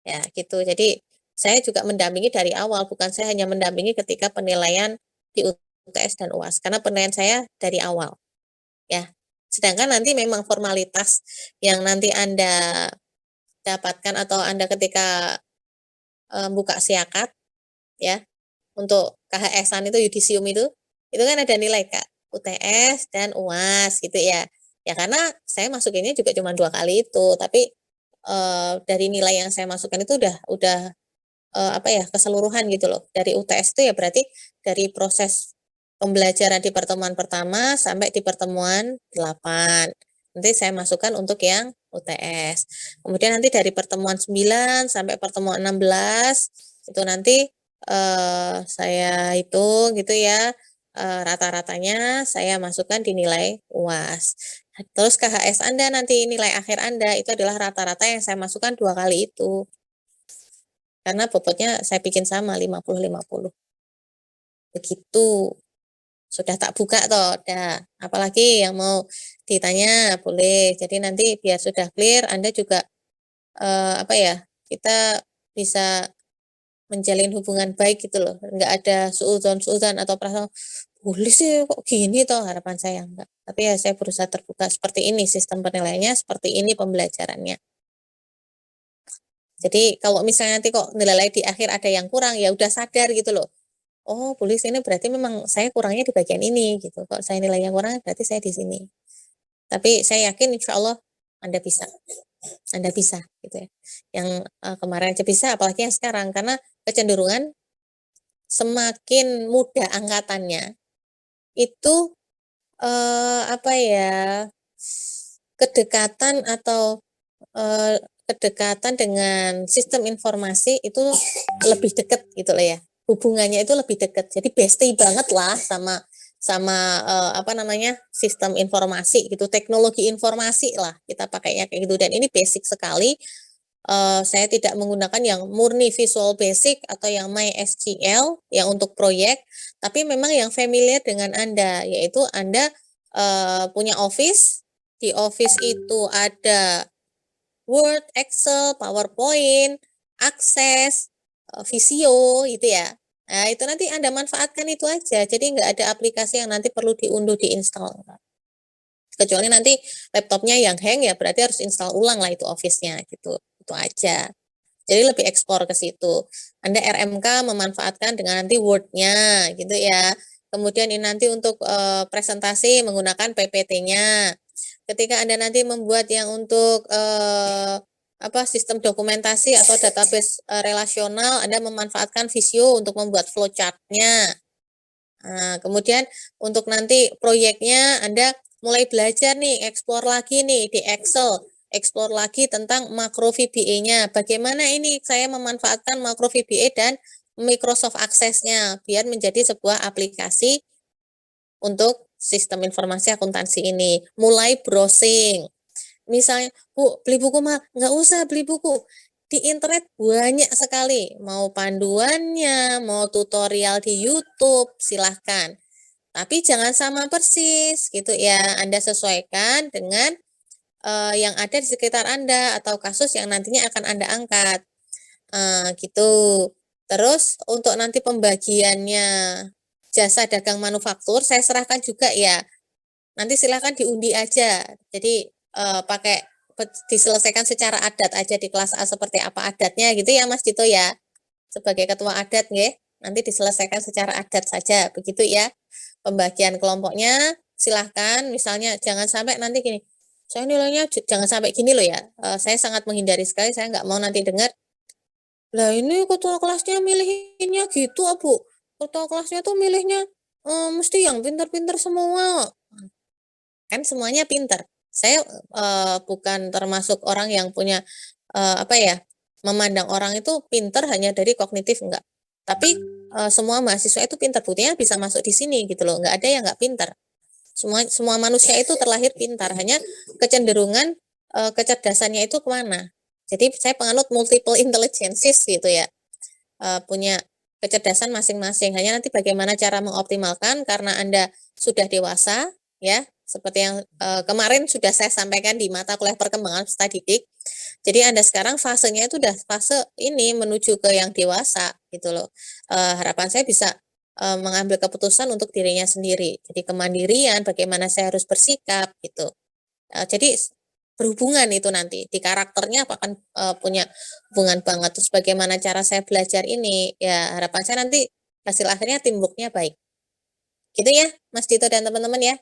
Ya, gitu. Jadi saya juga mendampingi dari awal, bukan saya hanya mendampingi ketika penilaian di UTS dan UAS, karena penilaian saya dari awal. Ya. Sedangkan nanti memang formalitas yang nanti Anda dapatkan atau Anda ketika buka siakat ya, untuk KHS-an itu yudisium itu kan ada nilai Kak, UTS dan UAS gitu ya. Ya karena saya masukinnya juga cuma 2 kali itu, tapi dari nilai yang saya masukkan itu udah keseluruhan gitu loh. Dari UTS itu ya berarti dari proses pembelajaran di pertemuan pertama sampai di pertemuan 8. Nanti saya masukkan untuk yang UTS. Kemudian nanti dari pertemuan 9 sampai pertemuan 16 itu nanti saya hitung gitu ya, rata-ratanya saya masukkan di nilai UAS. Terus KHS Anda nanti nilai akhir Anda itu adalah rata-rata yang saya masukkan 2 kali itu. Karena bobotnya saya bikin sama 50-50. Begitu. Sudah tak buka toh, apalagi yang mau ditanya boleh. Jadi nanti biar sudah clear, Anda juga kita bisa menjalin hubungan baik gitu loh. Enggak ada suudzon atau perasaan boleh sih kok gini toh, harapan saya enggak. Tapi ya saya berusaha terbuka seperti ini sistem penilaiannya, seperti ini pembelajarannya. Jadi kalau misalnya nanti kok nilai di akhir ada yang kurang, ya udah sadar gitu loh. Oh, boleh ini berarti memang saya kurangnya di bagian ini gitu. Kalau saya nilainya kurang berarti saya di sini. Tapi saya yakin insya Allah Anda bisa. Anda bisa gitu ya. Yang kemarin aja bisa, apalagi yang sekarang karena kecenderungan semakin muda angkatannya itu kedekatan atau kedekatan dengan sistem informasi itu lebih dekat gitu loh ya. hubungannya itu lebih dekat. Jadi bestie banget lah sama sistem informasi gitu, teknologi informasi lah kita pakainya kayak gitu. Dan ini basic sekali. Saya tidak menggunakan yang murni Visual Basic atau yang MySQL yang untuk proyek, tapi memang yang familiar dengan Anda, yaitu Anda punya Office. Di Office itu ada Word, Excel, PowerPoint, Access, Visio gitu ya. Nah, itu nanti Anda manfaatkan itu aja. Jadi nggak ada aplikasi yang nanti perlu diunduh, diinstal. Kecuali nanti laptopnya yang hang ya berarti harus install ulang lah itu Office-nya gitu. Itu aja. Jadi lebih ekspor ke situ. Anda RMK memanfaatkan dengan nanti Word-nya gitu ya. Kemudian ini nanti untuk presentasi menggunakan PPT-nya. Ketika Anda nanti membuat yang untuk sistem dokumentasi atau database relasional, Anda memanfaatkan Visio untuk membuat flowchart-nya. Nah, kemudian untuk nanti proyeknya Anda mulai belajar nih, eksplor lagi nih di Excel, eksplor lagi tentang makro VBA-nya. Bagaimana ini saya memanfaatkan makro VBA dan Microsoft Access-nya biar menjadi sebuah aplikasi untuk sistem informasi akuntansi ini. Mulai browsing. Misalnya, Bu, beli buku mah nggak usah beli buku. Di internet banyak sekali, mau panduannya, mau tutorial di YouTube, silahkan. Tapi jangan sama persis gitu ya. Anda sesuaikan dengan yang ada di sekitar Anda atau kasus yang nantinya akan Anda angkat. Gitu. Terus untuk nanti pembagiannya jasa dagang manufaktur saya serahkan juga ya. Nanti silahkan diundi aja. Jadi pakai diselesaikan secara adat aja di kelas A seperti apa adatnya gitu ya Mas Dito ya. Sebagai ketua adat nggih, nanti diselesaikan secara adat saja begitu ya. Pembagian kelompoknya silahkan misalnya jangan sampai nanti gini. Saya nilainya jangan sampai gini loh ya. Saya sangat menghindari sekali, saya nggak mau nanti dengar lah ini ketua kelasnya milihinnya gitu, Bu. Ketua kelasnya tuh milihnya mesti yang pintar-pintar semua. Kan semuanya pintar. Saya bukan termasuk orang yang punya memandang orang itu pintar hanya dari kognitif enggak. Tapi semua mahasiswa itu pintar, buktinya bisa masuk di sini gitu loh. Enggak ada yang enggak pintar. Semua manusia itu terlahir pintar, hanya kecenderungan kecerdasannya itu kemana. Jadi saya penganut multiple intelligences gitu ya. Punya kecerdasan masing-masing. Hanya nanti bagaimana cara mengoptimalkan karena Anda sudah dewasa ya, seperti yang kemarin sudah saya sampaikan di mata kuliah perkembangan peserta didik. Jadi Anda sekarang fasenya itu udah fase ini menuju ke yang dewasa gitu loh. Harapan saya bisa mengambil keputusan untuk dirinya sendiri. Jadi kemandirian, bagaimana saya harus bersikap gitu. Jadi berhubungan itu nanti di karakternya akan punya hubungan banget. Terus bagaimana cara saya belajar ini, ya harapan saya nanti hasil akhirnya teamwork-nya baik. Gitu ya, Mas Dito dan teman-teman ya.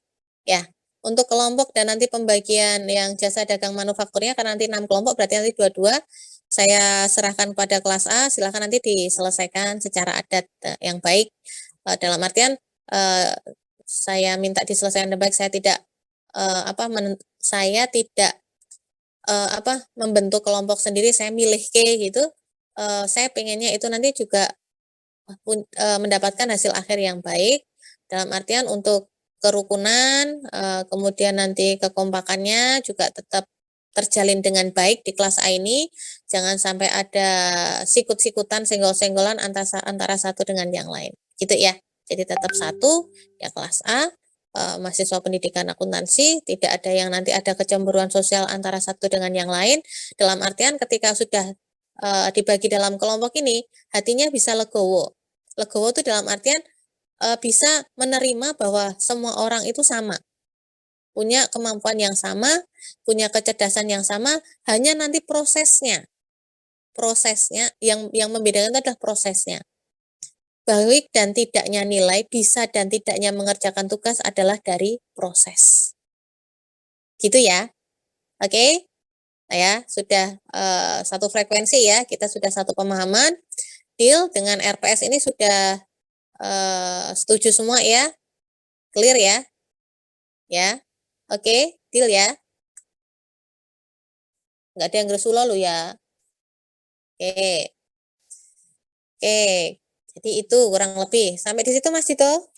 Ya, untuk kelompok dan nanti pembagian yang jasa dagang manufakturnya kan nanti 6 kelompok, berarti nanti 22 saya serahkan pada kelas A, silakan nanti diselesaikan secara adat yang baik. Dalam artian saya minta diselesaikan dengan baik, saya tidak saya tidak membentuk kelompok sendiri, saya milih gitu. Saya pengennya itu nanti juga mendapatkan hasil akhir yang baik, dalam artian untuk kerukunan, kemudian nanti kekompakannya juga tetap terjalin dengan baik di kelas A ini. Jangan sampai ada sikut-sikutan, senggol-senggolan antara satu dengan yang lain. Gitu ya. Jadi tetap satu, ya kelas A, mahasiswa pendidikan akuntansi, tidak ada yang nanti ada kecemburuan sosial antara satu dengan yang lain. Dalam artian ketika sudah dibagi dalam kelompok ini, hatinya bisa legowo. Legowo itu dalam artian bisa menerima bahwa semua orang itu sama, punya kemampuan yang sama, punya kecerdasan yang sama, hanya nanti prosesnya yang membedakan itu adalah prosesnya. Baik dan tidaknya nilai, bisa dan tidaknya mengerjakan tugas adalah dari proses. Gitu ya. Oke? Nah ya, sudah satu frekuensi ya, kita sudah satu pemahaman. Deal dengan RPS ini sudah setuju semua ya? Clear ya? Ya. Oke, deal ya. Nggak ada yang gerusulo lo ya. Oke. Oke, Jadi itu kurang lebih. Sampai di situ Mas Dito?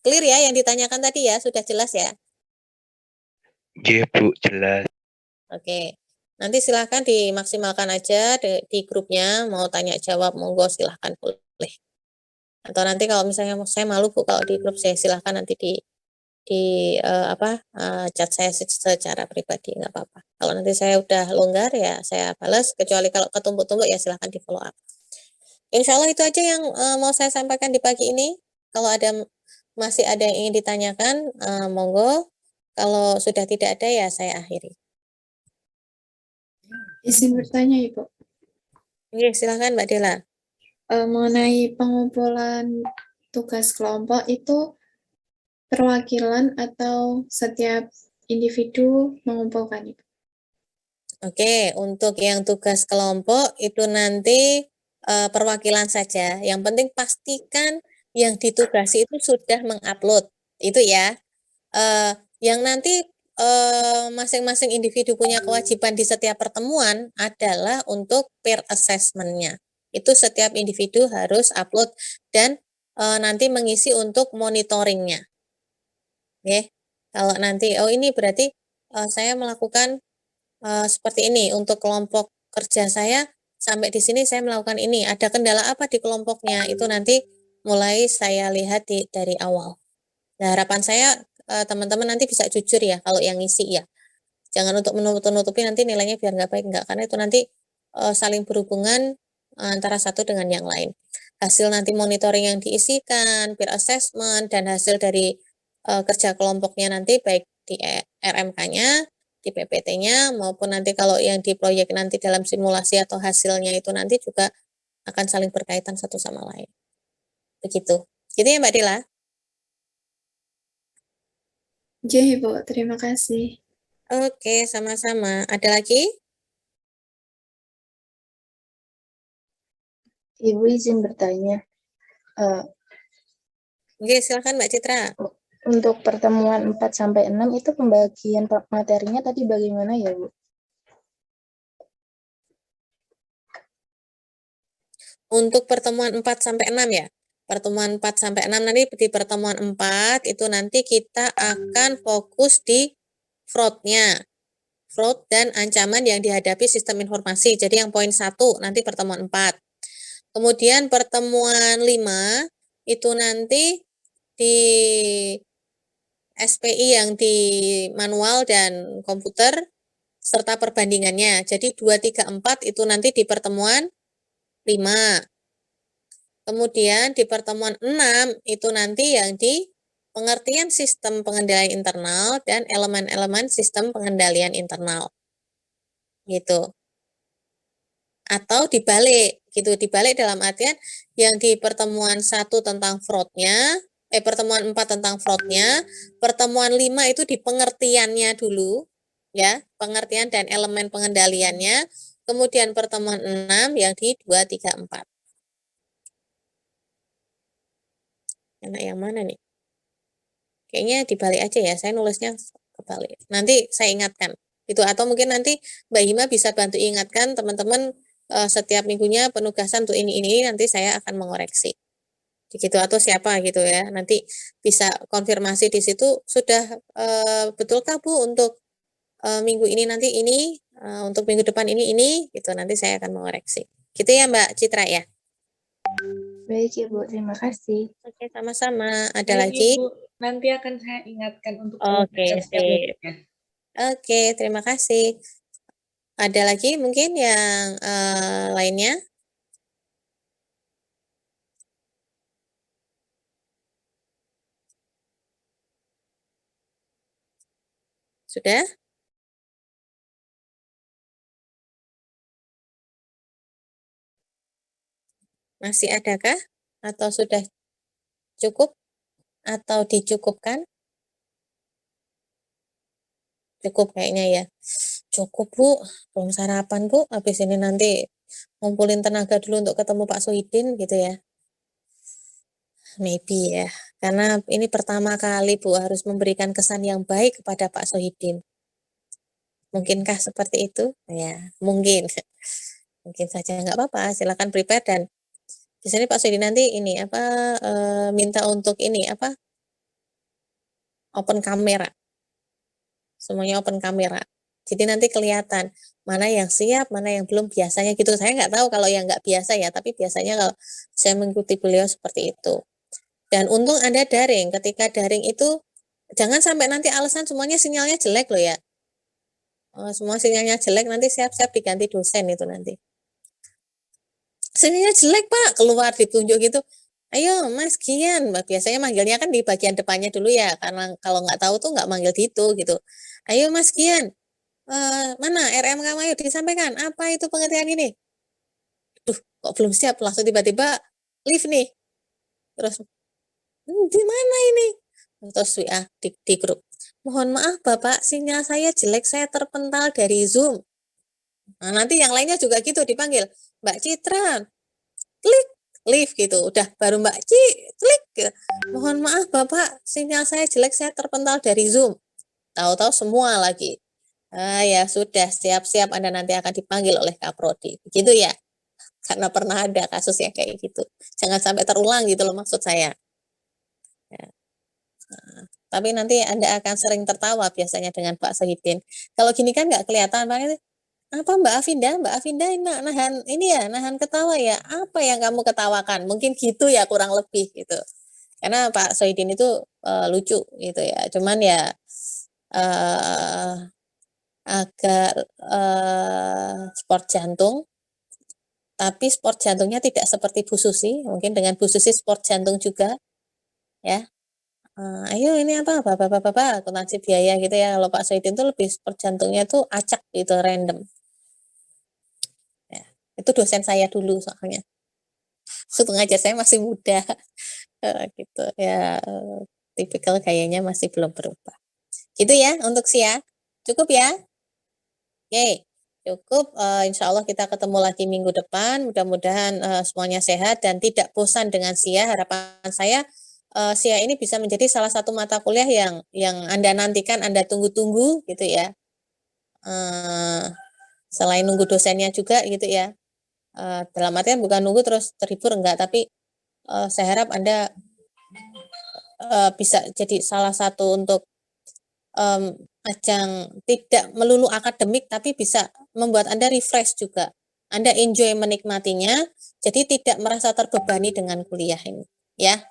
Clear ya yang ditanyakan tadi ya? Sudah jelas ya? Iya Bu, jelas. Oke. Nanti silahkan dimaksimalkan aja di grupnya. Mau tanya jawab, monggo silahkan boleh. Atau nanti kalau misalnya saya malu Bu kalau di grup, saya silahkan nanti chat saya secara pribadi, nggak apa-apa. Kalau nanti saya udah longgar ya saya balas, kecuali kalau ketumpuk-tumpuk ya silahkan di follow up. Insya Allah itu aja yang mau saya sampaikan di pagi ini. Kalau masih ada yang ingin ditanyakan, monggo. Kalau sudah tidak ada ya saya akhiri. Izin bertanya, Ibu. Oke, silahkan Mbak Dela. Mengenai pengumpulan tugas kelompok itu perwakilan atau setiap individu mengumpulkan itu? Oke, untuk yang tugas kelompok itu nanti perwakilan saja. Yang penting pastikan yang ditugasi itu sudah mengupload. Itu ya. Yang nanti masing-masing individu punya kewajiban di setiap pertemuan adalah untuk peer assessment-nya. Itu setiap individu harus upload dan nanti mengisi untuk monitoringnya. Oke. Kalau nanti, ini berarti saya melakukan seperti ini untuk kelompok kerja saya, sampai di sini saya melakukan ini. Ada kendala apa di kelompoknya? Itu nanti mulai saya lihat dari awal. Nah, harapan saya teman-teman nanti bisa jujur ya kalau yang ngisi ya. Jangan untuk menutup-nutupi nanti nilainya biar nggak baik, enggak. Karena itu nanti saling berhubungan antara satu dengan yang lain. Hasil nanti monitoring yang diisikan, peer assessment, dan hasil dari kerja kelompoknya nanti baik di RMK-nya, di PPT-nya, maupun nanti kalau yang di proyek nanti dalam simulasi atau hasilnya itu nanti juga akan saling berkaitan satu sama lain. Begitu. Gitu ya Mbak Dila? Oke, Ibu. Terima kasih. Oke, sama-sama. Ada lagi? Ibu izin bertanya, Oke, silakan Mbak Citra. untuk pertemuan 4 sampai 6 itu pembagian materinya tadi bagaimana ya, Bu? Untuk pertemuan 4 sampai 6 ya. Pertemuan 4 sampai 6 nanti di pertemuan 4 itu nanti kita akan fokus di fraud-nya. Fraud dan ancaman yang dihadapi sistem informasi. Jadi yang poin 1 nanti pertemuan 4. Kemudian pertemuan 5 itu nanti di SPI yang di manual dan komputer serta perbandingannya. Jadi 2, 3, 4 itu nanti di pertemuan 5. Kemudian di pertemuan 6 itu nanti yang di pengertian sistem pengendalian internal dan elemen-elemen sistem pengendalian internal. Gitu. Atau dibalik, gitu. Dibalik dalam artian yang di pertemuan 1 tentang fraud-nya, pertemuan 4 tentang fraud-nya, pertemuan 5 itu di pengertiannya dulu, ya, pengertian dan elemen pengendaliannya, kemudian pertemuan 6 yang di 2, 3, 4. Enak yang mana nih? Kayaknya dibalik aja ya, saya nulisnya kebalik. Nanti saya ingatkan. Itu atau mungkin nanti Mbak Hima bisa bantu ingatkan teman-teman setiap minggunya penugasan untuk ini nanti saya akan mengoreksi. Begitu atau siapa gitu ya. Nanti bisa konfirmasi di situ sudah betulkah Bu untuk minggu ini nanti ini untuk minggu depan ini gitu nanti saya akan mengoreksi. Gitu ya Mbak Citra ya. Baik, Ibu. Terima kasih. Oke, sama-sama. Ada Baik, lagi? Ibu. Nanti akan saya ingatkan untuk Oke, penugasan setiap sip. minggunya. Oke, terima kasih. Ada lagi mungkin yang lainnya? Sudah? Masih adakah? Atau sudah cukup? Atau dicukupkan? Cukup kayaknya ya. Cukup Bu, belum sarapan Bu. Habis ini nanti ngumpulin tenaga dulu untuk ketemu Pak Sohidin gitu ya. Maybe ya. Karena ini pertama kali Bu harus memberikan kesan yang baik kepada Pak Sohidin. Mungkinkah seperti itu? Ya, mungkin. Mungkin saja nggak apa-apa. Silakan prepare dan Di sini Pak Sudi nanti ini apa minta untuk ini apa open kamera. Semuanya open kamera. Jadi nanti kelihatan mana yang siap, mana yang belum biasanya gitu. Saya nggak tahu kalau yang nggak biasa ya, tapi biasanya kalau saya mengikuti beliau seperti itu. Dan untung ada daring. Ketika daring itu jangan sampai nanti alasan semuanya sinyalnya jelek loh ya. Semua sinyalnya jelek nanti siap-siap diganti dosen itu nanti. Sinyalnya jelek Pak, keluar ditunjuk gitu. Ayo Mas Gian, biasanya manggilnya kan di bagian depannya dulu ya, karena kalau nggak tahu tuh nggak manggil di itu gitu. Ayo Mas Gian, mana RM kamu ayo disampaikan, apa itu pengertian ini? Duh, kok belum siap, langsung tiba-tiba lift nih. Terus, di mana ini? Terus WA di grup. Mohon maaf Bapak, sinyal saya jelek, saya terpental dari Zoom. Nah, nanti yang lainnya juga gitu dipanggil. Mbak Citra, klik, live gitu. Udah baru Mbak Ci, klik. Gitu. Mohon maaf Bapak, sinyal saya jelek, saya terpental dari Zoom. Tahu-tahu semua lagi. Ya sudah, siap-siap Anda nanti akan dipanggil oleh Kaprodi. Begitu ya. Karena pernah ada kasus yang kayak gitu. Jangan sampai terulang gitu loh maksud saya. Ya. Nah, tapi nanti Anda akan sering tertawa biasanya dengan Pak Sohibin. Kalau gini kan nggak kelihatan, apa Mbak Afinda? Mbak Afinda nahan ini ya, nahan ketawa ya. Apa yang kamu ketawakan? Mungkin gitu ya kurang lebih gitu. Karena Pak Sohibin itu lucu gitu ya. Cuman ya agak sport jantung. Tapi sport jantungnya tidak seperti Bu Susi, mungkin dengan Bu Susi sport jantung juga, ya. Ayo ini apa, bapak, akuntansi biaya gitu ya. Kalau Pak Sohibin itu lebih sport jantungnya tuh acak gitu, random. Ya, itu dosen saya dulu soalnya. Untung aja saya masih muda, gitu ya. Tipikal gayanya masih belum berubah. Gitu ya untuk Sia. Cukup ya? Oke. Cukup, insya Allah kita ketemu lagi minggu depan. Mudah-mudahan semuanya sehat dan tidak bosan dengan Sia. Harapan saya Sia ini bisa menjadi salah satu mata kuliah yang Anda nantikan, Anda tunggu-tunggu gitu ya. Selain nunggu dosennya juga gitu ya. Dalam artian bukan nunggu terus terhibur enggak, tapi saya harap Anda bisa jadi salah satu untuk ajang tidak melulu akademik tapi bisa membuat Anda refresh juga. Anda enjoy menikmatinya, jadi tidak merasa terbebani dengan kuliah ini, ya.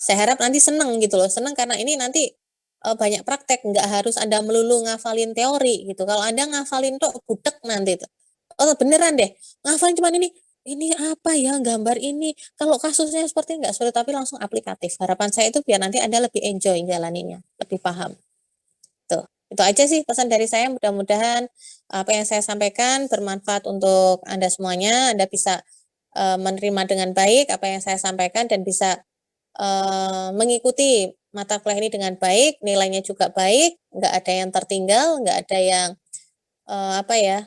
Saya harap nanti senang gitu loh, senang karena ini nanti banyak praktek, nggak harus Anda melulu ngafalin teori gitu. Kalau Anda ngafalin tuh budek nanti tuh. Oh beneran deh, ngafalin cuma ini apa ya gambar ini. Kalau kasusnya seperti nggak sulit tapi langsung aplikatif. Harapan saya itu biar nanti Anda lebih enjoy jalaninnya, lebih paham. Tuh, itu aja sih pesan dari saya. Mudah-mudahan apa yang saya sampaikan bermanfaat untuk Anda semuanya. Anda bisa menerima dengan baik apa yang saya sampaikan dan bisa mengikuti mata kuliah ini dengan baik, nilainya juga baik, nggak ada yang tertinggal, nggak ada yang apa ya,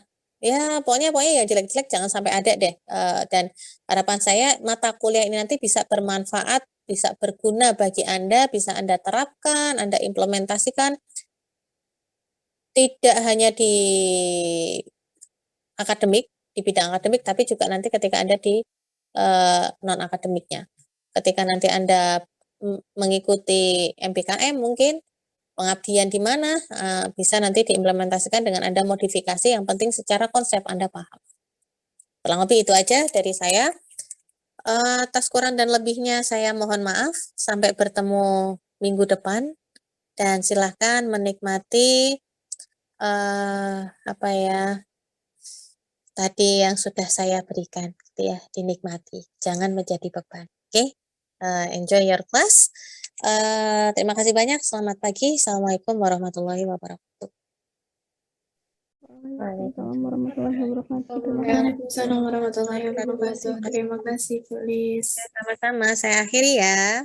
ya pokoknya yang jelek-jelek jangan sampai ada deh. Dan harapan saya mata kuliah ini nanti bisa bermanfaat, bisa berguna bagi Anda, bisa Anda terapkan, Anda implementasikan tidak hanya di akademik, di bidang akademik, tapi juga nanti ketika Anda di non-akademiknya. Ketika nanti Anda mengikuti MPKM mungkin, pengabdian di mana, bisa nanti diimplementasikan dengan Anda modifikasi, yang penting secara konsep Anda paham. Kurang lebih itu aja dari saya. Atas kurang dan lebihnya saya mohon maaf, sampai bertemu minggu depan, dan silahkan menikmati apa ya, tadi yang sudah saya berikan gitu ya, dinikmati, jangan menjadi beban. Oke, enjoy your class. Terima kasih banyak, selamat pagi. Assalamualaikum warahmatullahi wabarakatuh. Waalaikumsalam warahmatullahi wabarakatuh. Waalaikumsalam warahmatullahi wabarakatuh. Terima kasih, Bu Lis. Sama-sama, saya akhiri ya.